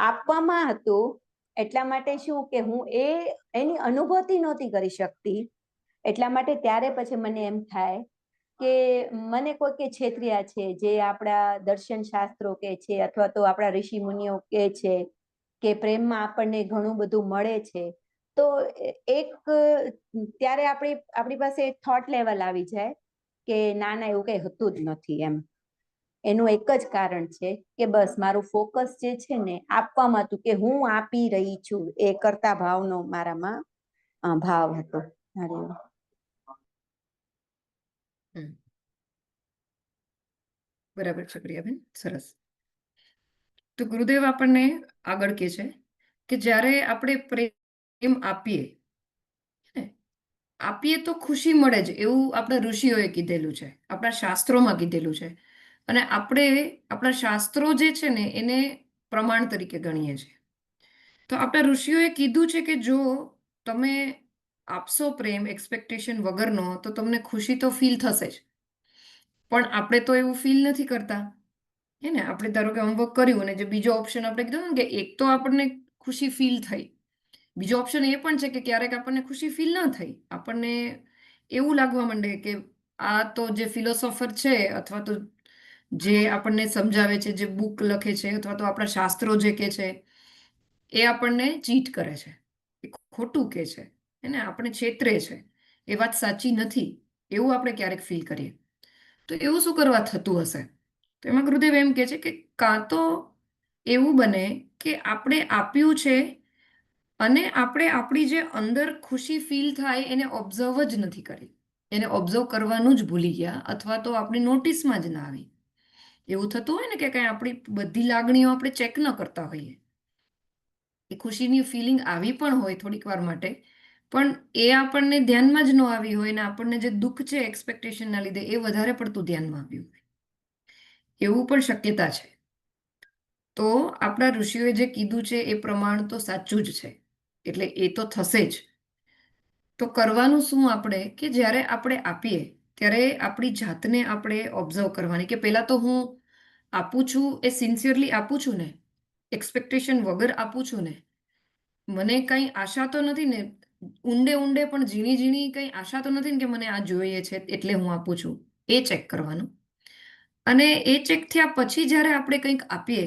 આપવામાં હતું, એટલા માટે શું કે હું એની અનુભૂતિ નહોતી કરી શકતી, એટલા માટે ત્યારે પછી મને એમ થાય કે મને કોઈ કે છેતર્યા છે, જે આપણા દર્શન શાસ્ત્રો કે છે અથવા તો આપણા ઋષિ મુનિઓ કે છે કે પ્રેમમાં આપણને ઘણું બધું મળે છે, તો એક ત્યારે આપણી પાસે થોટ લેવલ આવી જાય કે ના એવું કંઈ હતું જ નથી એમ. એનું એક જ કારણ છે કે બસ મારું ફોકસ જે છે ને આપવામાં હતું, કે હું આપી રહી છું, એ કરતા ભાવનો મારામાં ભાવ હતો. બરાબર છે પ્રિયાબેન, સરસ. તો ગુરુદેવ આપણને આગળ કહે છે કે જ્યારે આપણે પ્રેમ આપીએ તો ખુશી મળે જ, એવું આપણા ઋષિઓએ કીધેલું છે, આપણા શાસ્ત્રોમાં કીધેલું છે, અને આપણે આપણા શાસ્ત્રો જે છે ને એને પ્રમાણ તરીકે ગણીએ છીએ. તો આપણા ઋષિઓએ કીધું છે કે જો તમે આપશો પ્રેમ એક્સપેક્ટેશન વગરનો તો તમને ખુશી તો ફીલ થશે જ, પણ આપણે તો એવું ફીલ નથી કરતા. હે ને, આપણે ધારો કે હોમવર્ક કર્યું અને જે બીજો ઓપ્શન આપણે કીધું ને કે એક તો આપણને ખુશી ફીલ થઈ, બીજો ઓપ્શન એ પણ છે કે ક્યારેક આપણને ખુશી ફીલ ન થઈ, આપણને એવું લાગવા માંડે કે આ તો જે ફિલોસોફર છે અથવા તો જે આપણને સમજાવે છે, જે બુક લખે છે અથવા તો આપણા શાસ્ત્રો જે કે છે એ આપણને ચીટ કરે છે, એ ખોટું કે છે, એને આપણે છેતરે છે, એ વાત સાચી નથી, એવું આપણે ક્યારેક ફીલ કરીએ. તો એવું શું કરવા થતું હશે? તો એમાં ગુરુદેવ એમ કે છે કે કાં તો એવું બને કે આપણે આપ્યું છે અને આપણે આપણી જે અંદર ખુશી ફીલ થાય એને ઓબ્ઝર્વ જ નથી કરી, એને ઓબ્ઝર્વ કરવાનું જ ભૂલી ગયા, અથવા તો આપણી નોટિસમાં જ ના આવી. એવું થતું હોય ને કે કંઈ આપણી બધી લાગણીઓ આપણે ચેક ન કરતા હોઈએ, એ ખુશીની ફિલિંગ આવી પણ હોય થોડીક વાર માટે, પણ એ આપણને ધ્યાનમાં જ ન આવી હોય ને આપણને જે દુઃખ છે એક્સપેક્ટેશનના લીધે એ વધારે પડતું ધ્યાનમાં આવ્યું હોય, એવું પણ શક્યતા છે. તો આપણા ઋષિઓએ જે કીધું છે એ પ્રમાણ તો સાચું જ છે, એટલે એ તો થશે જ. તો કરવાનું શું આપણે કે જ્યારે આપણે આપીએ ત્યારે આપણી જાતને આપણે ઓબ્ઝર્વ કરવાની કે પહેલાં તો હું આપું છું એ સિન્સિયરલી આપું છું ને, એક્સપેક્ટેશન વગર આપું છું ને, મને કંઈ આશા તો નથી ને, ઊંડે ઊંડે પણ ઝીણી ઝીણી કંઈ આશા તો નથી ને કે મને આ જોઈએ છે એટલે હું આપું છું, એ ચેક કરવાનું. અને એ ચેક થયા પછી જ્યારે આપણે કંઈક આપીએ,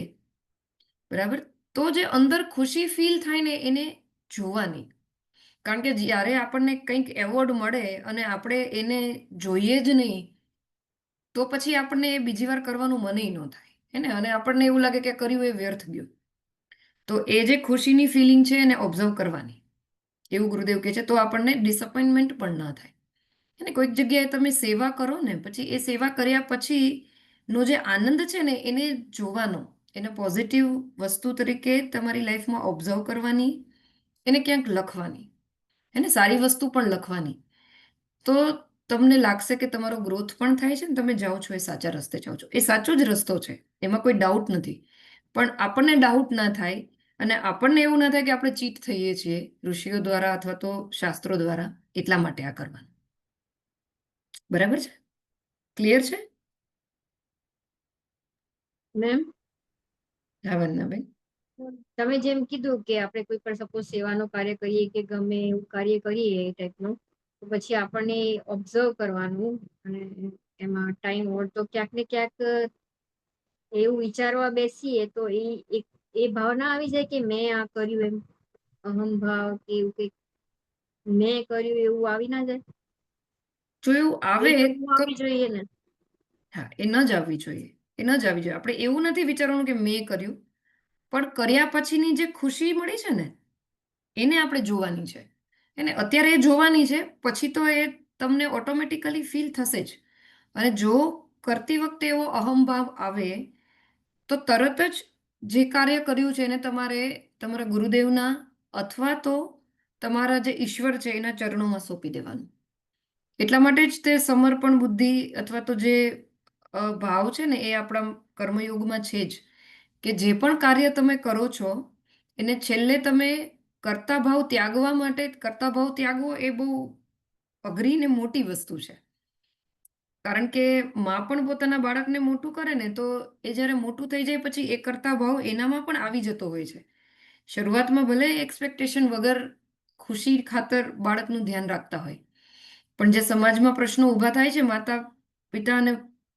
બરાબર, તો જે અંદર ખુશી ફીલ થાય ને એને જોવાની. કારણ કે જ્યારે આપણને કંઈક એવોર્ડ મળે અને આપણે એને જોઈએ જ નહીં તો પછી આપણને એ બીજી વાર કરવાનું મન ન થાય, હે ને, અને આપણને એવું લાગે કે કર્યું એ વ્યર્થ ગયું. તો એ જે ખુશીની ફિલિંગ છે એને ઓબ્ઝર્વ કરવાની, એવું ગુરુદેવ કહે છે. તો આપણને ડિસઅપોઇન્ટમેન્ટ પણ ન થાય. અને કોઈક જગ્યાએ તમે સેવા કરો ને પછી એ સેવા કર્યા પછીનો જે આનંદ છે ને એને જોવાનો, એને પોઝિટિવ વસ્તુ તરીકે તમારી લાઈફમાં ઓબ્ઝર્વ કરવાની, એને ક્યાંક લખવાની, એને સારી વસ્તુ પણ લખવાની. તો તમને લાગશે કે તમારો ગ્રોથ પણ થાય છે ને તમે જાઓ છો એ સાચા રસ્તે જાઓ છો, એ સાચો જ રસ્તો છે, એમાં કોઈ ડાઉટ નથી. પણ આપણને ડાઉટ ના થાય અને આપણને એવું ના થાય કે આપણે ચીટ થઈએ છીએ ઋષિઓ દ્વારા અથવા તો શાસ્ત્રો દ્વારા, એટલા માટે આ કરવાનું. બરાબર છે? ક્લિયર છે? મેમ, હા વંદનાબેન. તમે જેમ કીધું કે આપણે કોઈ પણ સપોઝ સેવાનું કાર્ય કરીએ કે ગમે એવું કાર્ય કરીએ એ ટાઈપનું, તો પછી આપણને ઓબ્ઝર્વ કરવાનું અને એમાં ટાઈમ હોય તો ક્યાંક ને ક્યાંક એવું વિચારવા બેસીએ તો એ ભાવના આવી જાય કે મેં આ કર્યું એમ, અહંભાવ કે એવું કંઈક મેં કર્યું એવું આવી ના જાય? જો એવું આવે એ તો ન તો આવવી જોઈએ ને. હા, એ ન જ આવવી જોઈએ. એ ન જ આવવી જોઈએ. આપણે એવું નથી વિચારવાનું કે મેં કર્યું, પણ કર્યા પછીની જે ખુશી મળી છે ને એને આપણે જોવાની છે. એને અત્યારે એ જોવાની છે, પછી તો એ તમને ઓટોમેટિકલી ફીલ થશે જ. અને જો કરતી વખતે એવો અહંભાવ આવે તો તરત જ જે કાર્ય કર્યું છે એને તમારે તમારા ગુરુદેવના અથવા તો તમારા જે ઈશ્વર છે એના ચરણોમાં સોંપી દેવાનું. એટલા માટે જ તે સમર્પણ બુદ્ધિ અથવા તો જે ભાવ છે ને એ આપણા કર્મયોગમાં છે જ, કે જે પણ કાર્ય તમે કરો છો એને છેલ્લે તમે કર્તા ભાવ ત્યાગવા માટે, કર્તા ભાવ ત્યાગવો એ બહુ અઘરી ને મોટી વસ્તુ છે. કારણ કે માં પણ પોતાના બાળકને મોટું કરે ને તો એ જ્યારે મોટું થઈ જાય પછી એ કર્તા ભાવ એનામાં પણ આવી જતો હોય છે. શરૂઆતમાં ભલે એક્સપેક્ટેશન વગર ખુશી ખાતર બાળકનું ધ્યાન રાખતા હોય, પણ જે સમાજમાં પ્રશ્નો ઊભા થાય છે માતા પિતા અને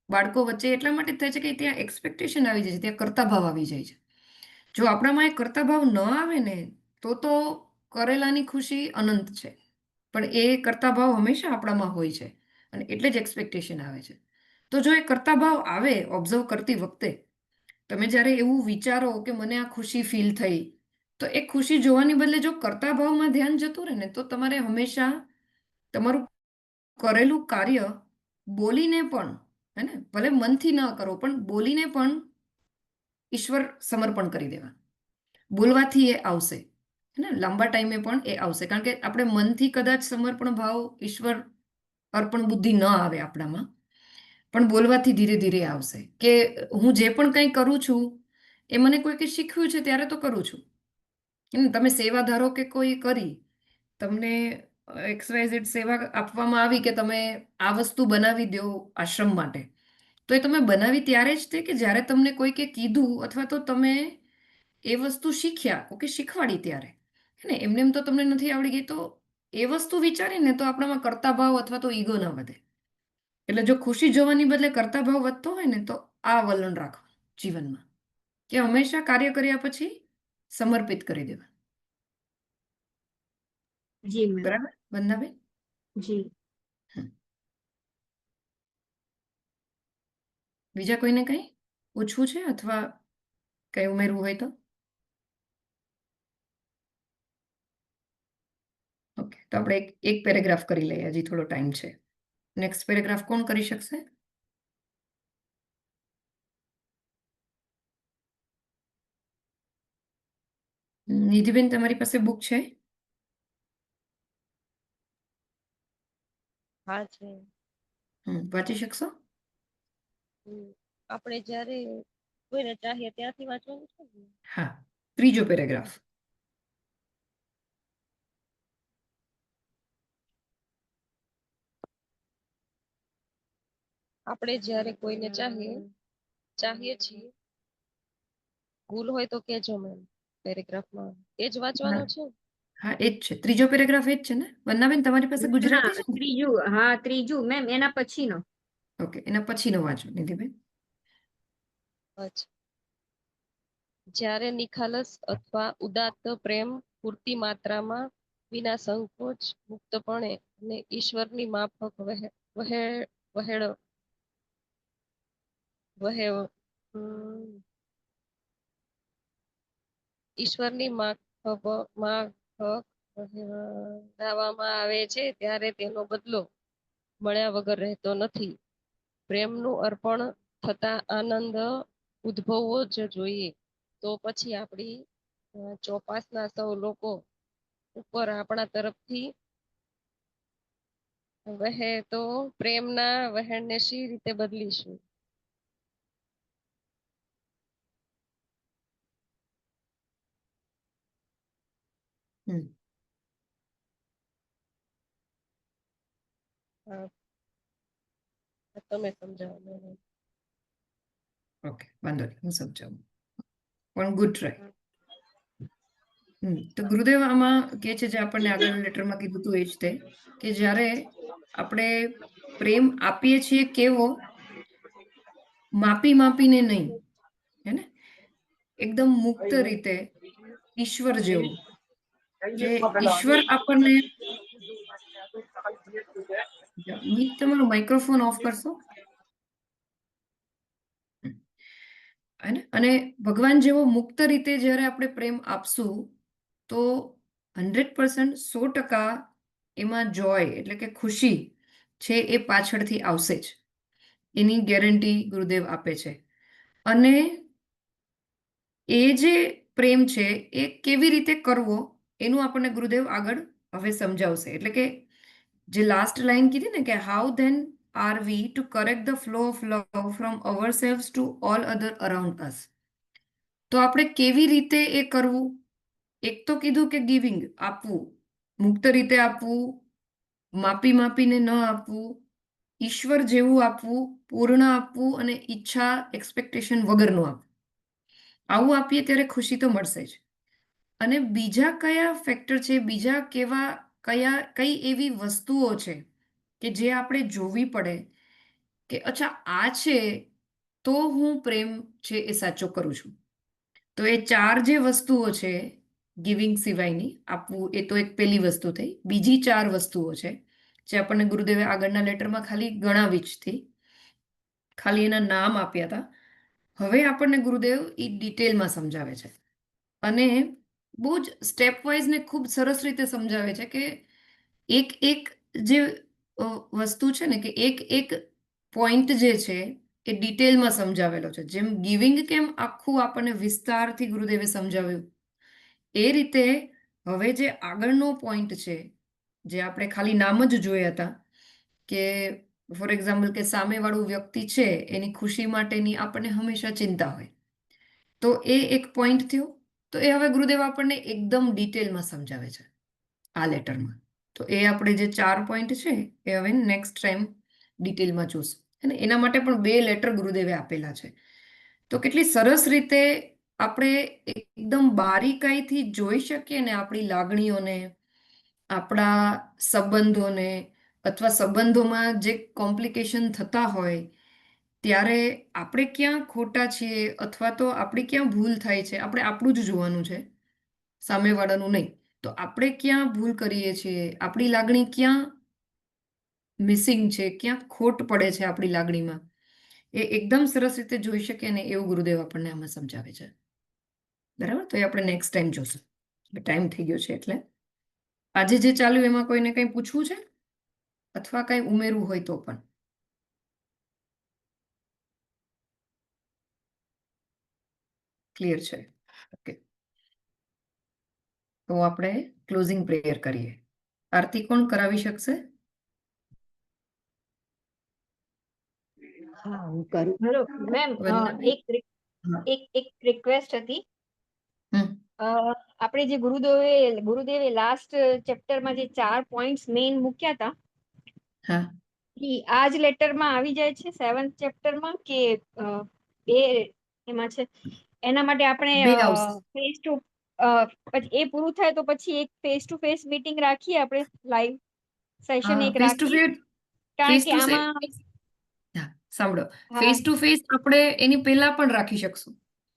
બાળકો વચ્ચે એટલા માટે જ થાય છે કે ત્યાં એક્સપેક્ટેશન આવી જાય છે, ત્યાં કર્તા ભાવ આવી જાય છે. જો આપણામાં એ કર્તા ભાવ ન આવે ને તો કરેલાની ખુશી અનંત છે, પણ એ કર્તા ભાવ હંમેશા આપણામાં હોય છે અને એટલે જ એક્સપેક્ટેશન આવે છે. તો જો એ કર્તા ભાવ આવે ઓબ્ઝર્વ કરતી વખતે, તમે જ્યારે એવું વિચારો કે મને આ ખુશી ફીલ થઈ, તો એ ખુશી જોવાની બદલે જો કર્તા ભાવમાં ધ્યાન જતું રહે ને તો તમારે હંમેશા તમારું કરેલું કાર્ય બોલીને પણ, હે ને, ભલે મનથી ન કરો પણ બોલીને પણ ઈશ્વર સમર્પણ કરી દેવા. બોલવાથી એ આવશે, હે ને, લાંબા ટાઈમે પણ એ આવશે. કારણ કે આપણે મનથી કદાચ સમર્પણ ભાવ ઈશ્વર અર્પણ બુદ્ધિ ન આવે આપણામાં, પણ બોલવાથી ધીરે ધીરે આવશે. કે હું જે પણ કંઈ કરું છું એ મને કોઈકે શીખવ્યું છે ત્યારે તો કરું છું. તમે સેવા ધારો કે કોઈ કરી, તમને XYZ સેવા આપવામાં આવી કે તમે આ વસ્તુ બનાવી દો આશ્રમ માટે, તો એ તમે બનાવી ત્યારે જ તે કે જ્યારે તમને કોઈકે કીધું અથવા તો તમે એ વસ્તુ શીખ્યા, ઓકે, શીખવાડી ત્યારે, હે ને. એમને એમ તો તમને નથી આવડી ગઈ તો એ વસ્તુ વિચારીને તો આપણામાં કર્તા ભાવ અથવા તો ઈગો ના વધે. એટલે જો ખુશી જોવાની બદલે કર્તા ભાવ વધતો હોય ને તો આ વલણ રાખવાનું જીવનમાં, કે હંમેશા કાર્ય કર્યા પછી સમર્પિત કરી દેવા. જી મેમ. બરાબર વંદનાબેન? જી. બીજા કોઈને કંઈ પૂછવું છે અથવા કંઈ ઉમેરવું હોય તો? ઓકે, તો આપણે એક પેરેગ્રાફ કરી લઈએ, હજી થોડો ટાઈમ છે. નેક્સ્ટ પેરેગ્રાફ કોણ કરી શકશે? નિધિબેન, તમારી પાસે બુક છે? હા છે. વાંચી શકશો? આપણે જ્યારે કોઈને ચાહીએ ત્યાંથી વાંચવાનું છે ને? હા, ત્રીજો પેરેગ્રાફ. આપણે જ્યારે કોઈને ચાહીએ છીએ, ભૂલ હોય તો કેજો મેમ. પેરેગ્રાફમાં એ જ વાંચવાનું છે? હા, એ જ છે, ત્રીજો પેરેગ્રાફ એ જ છે ને. વંદનાબેન, તમારી પાસે ગુજરાતી છે ને? ત્રીજું, હા ત્રીજું મેમ, એના પછીનો. ઓકે, એના પછીનો વાંચો નિધિબેન. અચ્છા. જ્યારે નિખાલસ અથવા ઉદાત્ત પ્રેમ પૂરતી માત્રામાં, વિના સંકોચ, મુક્તપણે અને ઈશ્વરની માફક ઈશ્વરની માફક વહેરાવવામાં આવે છે ત્યારે તેનો બદલો મળ્યા વગર રહેતો નથી. પ્રેમનું અર્પણ થતા આનંદ ઉદ્ભવવો જ જોઈએ. તો પછી આપણી ચોપાસના સૌ લોકો ઉપર આપણા તરફથી વહે તો પ્રેમના વહેણને શી રીતે બદલીશું? તમે સમજાવો. ઓકે, વાંધો નહીં, હું સમજાવું, પણ ગુડ ટ્રાય. તો ગુરુદેવ આમાં કે છે જે આપણને આગળ લેટરમાં કીધું હતું એ જ તે, કે જ્યારે આપણે પ્રેમ આપીએ છીએ કેવો, માપી માપીને નહીં, હે ને, એકદમ મુક્ત રીતે ઈશ્વર જેવું, જે ઈશ્વર આપણને મિત તમારું માઇક્રોફોન ઓફ કરશો અને ભગવાન જેવો મુક્ત રીતે જ્યારે આપણે પ્રેમ આપશું તો 100% 100% એમાં જોય એટલે કે ખુશી છે એ પાછળથી આવશે જ એની ગેરંટી ગુરુદેવ આપે છે અને એ જે પ્રેમ છે એ કેવી રીતે કરવો એનું આપણને ગુરુદેવ આગળ હવે સમજાવશે એટલે કે જે લાસ્ટ લાઈન કીધી ને કે how then are we to correct the flow of love from ourselves to all other around us તો આપણે કેવી રીતે એ કરવું એક તો કીધું કે ગિવિંગ આપવું મુક્ત રીતે આપવું માપી માપીને ન આપવું ઈશ્વર જેવું આપવું પૂર્ણ આપવું અને ઈચ્છા એક્સપેક્ટેશન વગરનું આપવું આવું આપીએ ત્યારે ખુશી તો મળશે જ અને બીજા કયા ફેક્ટર છે બીજા કઈ એવી વસ્તુઓ છે કે જે આપણે જોવી પડે કે અચ્છા આ છે તો હું પ્રેમ છે એ સાચો કરું છું તો એ 4 જે વસ્તુઓ છે ગિવિંગ સિવાયની આપવું એ તો એક પહેલી વસ્તુ થઈ બીજી 4 વસ્તુઓ છે જે આપણને ગુરુદેવે આગળના લેટરમાં ખાલી ગણાવી જ હતી ખાલી એના નામ આપ્યા હતા હવે આપણને ગુરુદેવ એ ડિટેલમાં સમજાવે છે અને બહુ જ સ્ટેપ વાઇઝ ને ખૂબ સરસ રીતે સમજાવે છે કે એક જે વસ્તુ છે ને કે એક પોઈન્ટ જે છે એ ડિટેલમાં સમજાવેલો છે જેમ ગિવિંગ કેમ આખું આપણને વિસ્તારથી ગુરુદેવે સમજાવ્યું એ રીતે હવે જે આગળનો પોઈન્ટ છે જે આપણે ખાલી નામ જ જોયા હતા કે ફોર એક્ઝામ્પલ કે સામેવાળું વ્યક્તિ છે એની ખુશી માટેની આપણને હંમેશા ચિંતા હોય તો એ એક પોઈન્ટ થયો તો એ હવે ગુરુદેવ આપણને એકદમ ડિટેલમાં સમજાવે છે આ લેટરમાં તો એ આપણે જે 4 પોઈન્ટ છે એ હવે નેક્સ્ટ ટાઈમ ડિટેલમાં જોશું અને એના માટે પણ 2 લેટર ગુરુદેવે આપેલા છે તો કેટલી સરસ રીતે આપણે એકદમ બારીકાઈથી જોઈ શકીએ ને આપણી લાગણીઓને આપણા સંબંધોને અથવા સંબંધોમાં જે કોમ્પ્લિકેશન થતા હોય ત્યારે આપણે ક્યાં ખોટા છીએ અથવા તો આપણી ક્યાં ભૂલ થાય છે આપણે આપણું જ જોવાનું છે સામેવાળાનું નહીં તો આપણે ક્યાં ભૂલ કરીએ છીએ આપણી લાગણી ક્યાં મિસિંગ છે ક્યાં ખોટ પડે છે આપણી લાગણીમાં એ એકદમ સરસ રીતે જોઈ શકીએ ને એવું ગુરુદેવ આપણને આમાં સમજાવે છે બરાબર તો એ આપણે નેક્સ્ટ ટાઈમ જોશું ટાઈમ થઈ ગયો છે એટલે આજે જે ચાલ્યું એમાં કોઈને કંઈ પૂછવું છે અથવા કંઈ ઉમેરવું હોય તો પણ ક્લિયર છે ઓકે તો આપણે ક્લોઝિંગ પ્રેયર કરીએ આરતી કોણ કરાવી શકશે હા હું કરું. Hello ma'am વંદનાબેન? હા. એક રિક્વેસ્ટ હતી હમ. આપણે જે ગુરુદેવે લાસ્ટ ચેપ્ટરમાં જે 4 પોઈન્ટ્સ મેઇન મૂક્યા હતા હા ઈ આ જ લેટરમાં આવી જાય છે 7th ચેપ્ટરમાં કે બે એમાં છે એના માટે આપણે બે આવશે ફેસ ટુ પછી એ પૂરું થાય તો પછી એક ફેસ ટુ ફેસ મીટિંગ રાખીએ આપણે લાઈવ સેશન એક ફેસ ટુ રાખીએ ફેસ કારણ ફેસ કે ટુ આમાં હા સાંભળો હા ફેસ ટુ ફેસ આપણે એની પહેલા પણ રાખી શકશું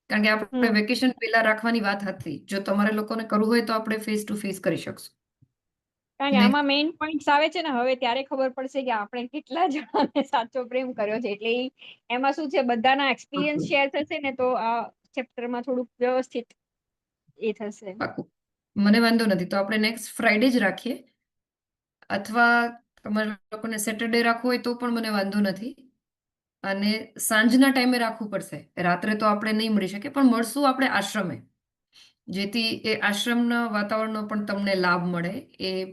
કારણ કે આપણે હમ વેકેશન પહેલા રાખવાની વાત હતી જો તમારે લોકોને કરવું હોય તો આપણે ફેસ ટુ ફેસ કરી શકશું કારણ કે ને આમાં મેઇન પોઈન્ટ્સ આવે છે ને હવે ત્યારે ખબર પડશે કે આપણે કેટલા જણાને સાચો પ્રેમ કર્યો છે એટલે એમાં શું છે બધાના એક્સપિરિયન્સ શેર થશે ને તો આ ચેપ્ટરમાં થોડુંક વ્યવસ્થિત એ થશે પાકું મને વાંધો નથી તો આપણે નેક્સ્ટ ફ્રાઈડે જ રાખીએ અથવા તમારે લોકોને સેટરડે રાખવું હોય તો પણ મને વાંધો નથી અને સાંજના ટાઈમે રાખવું પડશે રાત્રે તો આપણે નહીં મળી શકીએ પણ મળશું આપણે આશ્રમે જેથી એ આશ્રમના વાતાવરણનો પણ તમને લાભ મળે એ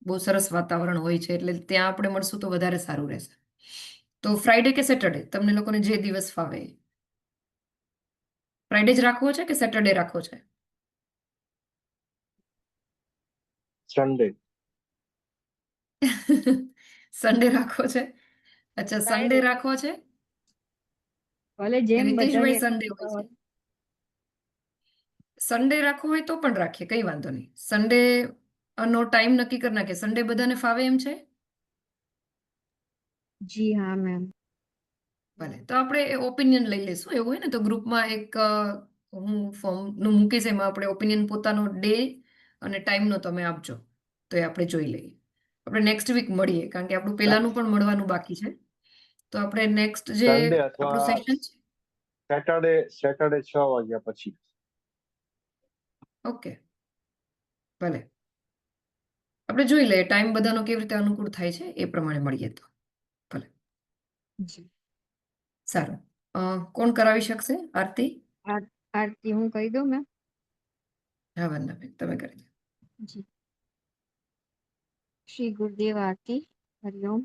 બહુ સરસ વાતાવરણ હોય છે એટલે ત્યાં આપણે મળશું તો વધારે સારું રહેશે તો ફ્રાઈડે કે સેટરડે તમને લોકોને જે દિવસ ફાવે ફ્રાઈડે જ રાખવો છે કે સેટરડે રાખવો છે સન્ડે સન્ડે રાખવો છે અચ્છા સન્ડે ફ્રાઈડે રાખવો છે ભલે જેમ રિતેશભાઈ બધાને સન્ડે હોય છે સન્ડે રાખવો હોય તો પણ રાખીએ કઈ વાંધો નહીં સન્ડે નો ટાઈમ નક્કી કરી નાખીએ સન્ડે બધાને ફાવે એમ છે જી હા મેમ ભલે તો આપણે ઓપિનિયન લઈ લઈશું એવું હોય ને તો ગ્રુપમાં એક હું ફોર્મ નું મૂકીશ એમાં આપણે ઓપિનિયન પોતાનો ડે અને ટાઈમનો તમે આપજો તો એ આપણે જોઈ લઈએ. આપણે નેક્સ્ટ વીક મળીએ કારણ કે આપણું પહેલાનું પણ મળવાનું બાકી છે. તો આપણે નેક્સ્ટ જે સન્ડે આપણું અથવા સેશન છે. સેટરડે 6 વાગ્યા પછી. ઓકે, ભલે આપણે જોઈ લઈએ ટાઈમ બધાનો કેવી રીતે અનુકૂળ થાય છે એ પ્રમાણે મળીએ તો ભલે. સારું, કોણ કરાવી શકશે? આરતી? આરતી હું કહી દઉં મેમ. હા વંદનાબેન, તમે કરી દો. જી. श्री गुरुदेव आरती। हरिओम।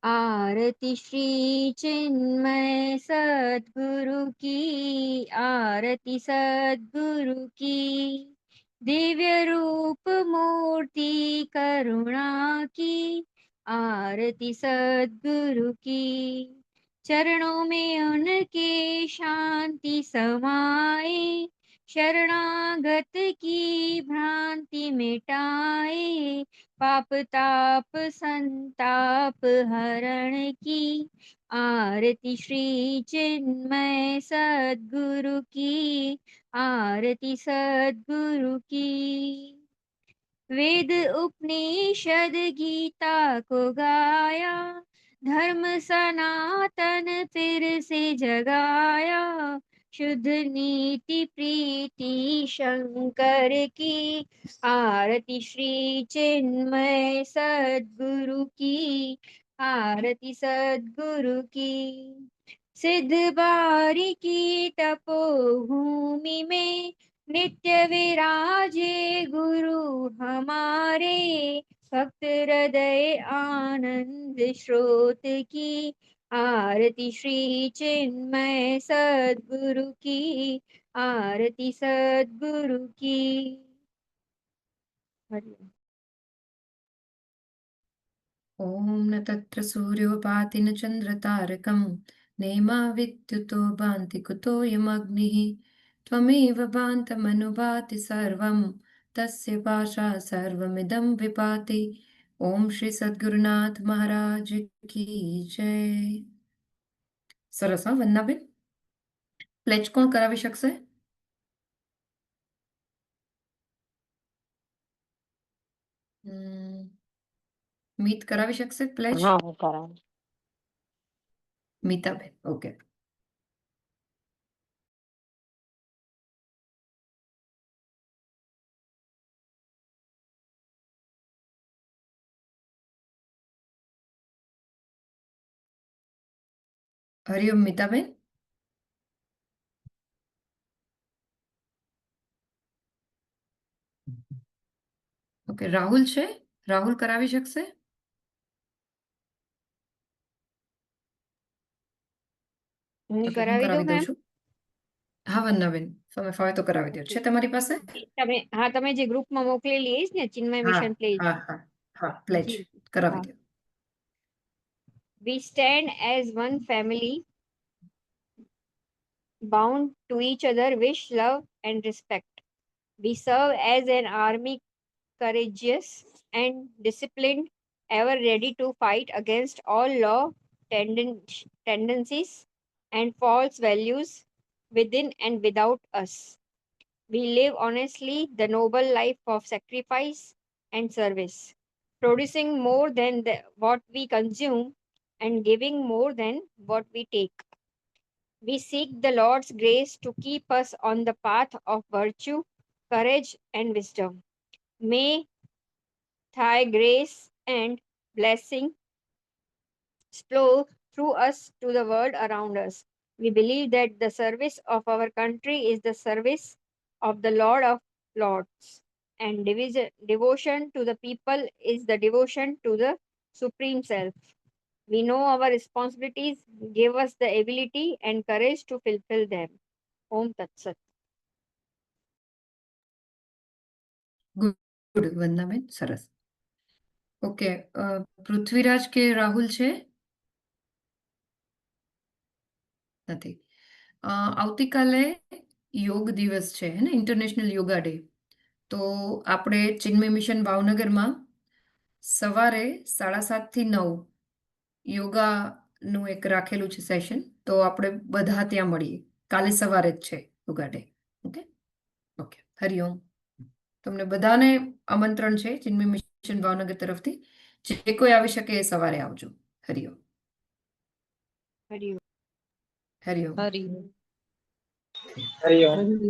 आरती श्री चिन्मय सद्गुरु की, आरती सद्गुरु की, दिव्य रूप मूर्ति करुणा की, आरती सद्गुरु की। चरणों में उनके शांति समाए, शरणागत की भ्रांति मिटाए, पाप ताप संताप हरण की, आरती श्री चिन्मय सद्गुरु की, आरती सद्गुरु की। वेद उपनिषद गीता को गाया, धर्म सनातन फिर से जगाया, शुद्ध नीति प्रीति शंकर की, आरती श्री चिन्मय सद्गुरु की, आरती सद्गुरु की। सिद्ध बारी की तपोभूमि में, नित्य विराजे गुरु हमारे, भक्त हृदय आनंद स्रोत की, आरती श्री चिन्मय सद्गुरु की, आरती सद्गुरु की। हरिओम। ओम न तत्र सूर्यो भाति न चन्द्रतारकं, नेमा विद्युतो भान्ति कुतोऽयमग्निः, त्वमेव भान्तमनुभाति सर्वं, तस्य भाषा सर्वमिदं विभाति। ओम श्री सद्गुरुनाथ महाराज की जय. સરસ, હા વંદનાબેન. પ્લેચ કોણ કરાવી શકશે? મીત કરાવી શકશે પ્લેચ? હા, હું કરાવું. મીતાબેન, ઓકે. હરિઓમ મીતાબેન. ઓકે, રાહુલ છે? રાહુલ કરાવી શકશે? હું ઓકે, હું કરાવી દઉં કરાવી દઉં મેમ. છું. હા વંદનાબેન, તમે ફાવે તો કરાવી દો. છે તમારી પાસે? તમે હા, તમે જે ગ્રુપમાં મોકલેલી એ જ ને, ચિન્મય હા મિશન પ્લેજ. હા હા હા, પ્લેચ જી કરાવી હા. દો. We stand as one family, bound to each other, wish, love, and respect. We serve as an army, courageous and disciplined, ever ready to fight against all law tendencies and false values within and without us. We live honestly the noble life of sacrifice and service, producing more than what we consume and giving more than what we take. We seek the Lord's grace to keep us on the path of virtue, courage, and wisdom. May Thy grace and blessing flow through us to the world around us. We believe that the service of our country is the service of the Lord of Lords, and devotion to the people is the devotion to the Supreme Self. We know our responsibilities, give us the ability and courage to fulfill them. Om Tat Sat. Good Vandanaben, સરસ. Okay, Prithviraj કે રાહુલ છે? નથી. આવતીકાલે યોગ દિવસ છે હે ને, ઇન્ટરનેશનલ યોગા ડે. તો આપણે ચિન્મય મિશન ભાવનગરમાં સવારે 7:30 થી 9 યોગાનું એક રાખેલું છે સેશન. તો આપણે બધા ત્યાં મળીએ. કાલે સવારે જ છે yoga day. Okay okay, Hariom. તમને બધાને આમંત્રણ છે ચિન્મય મિશન ભાવનગર તરફથી. જે કોઈ આવી શકે એ સવારે આવજો. હરિઓમ. હરિઓમ. હરિઓમ. હરી હરિઓમ. હરિઓમ.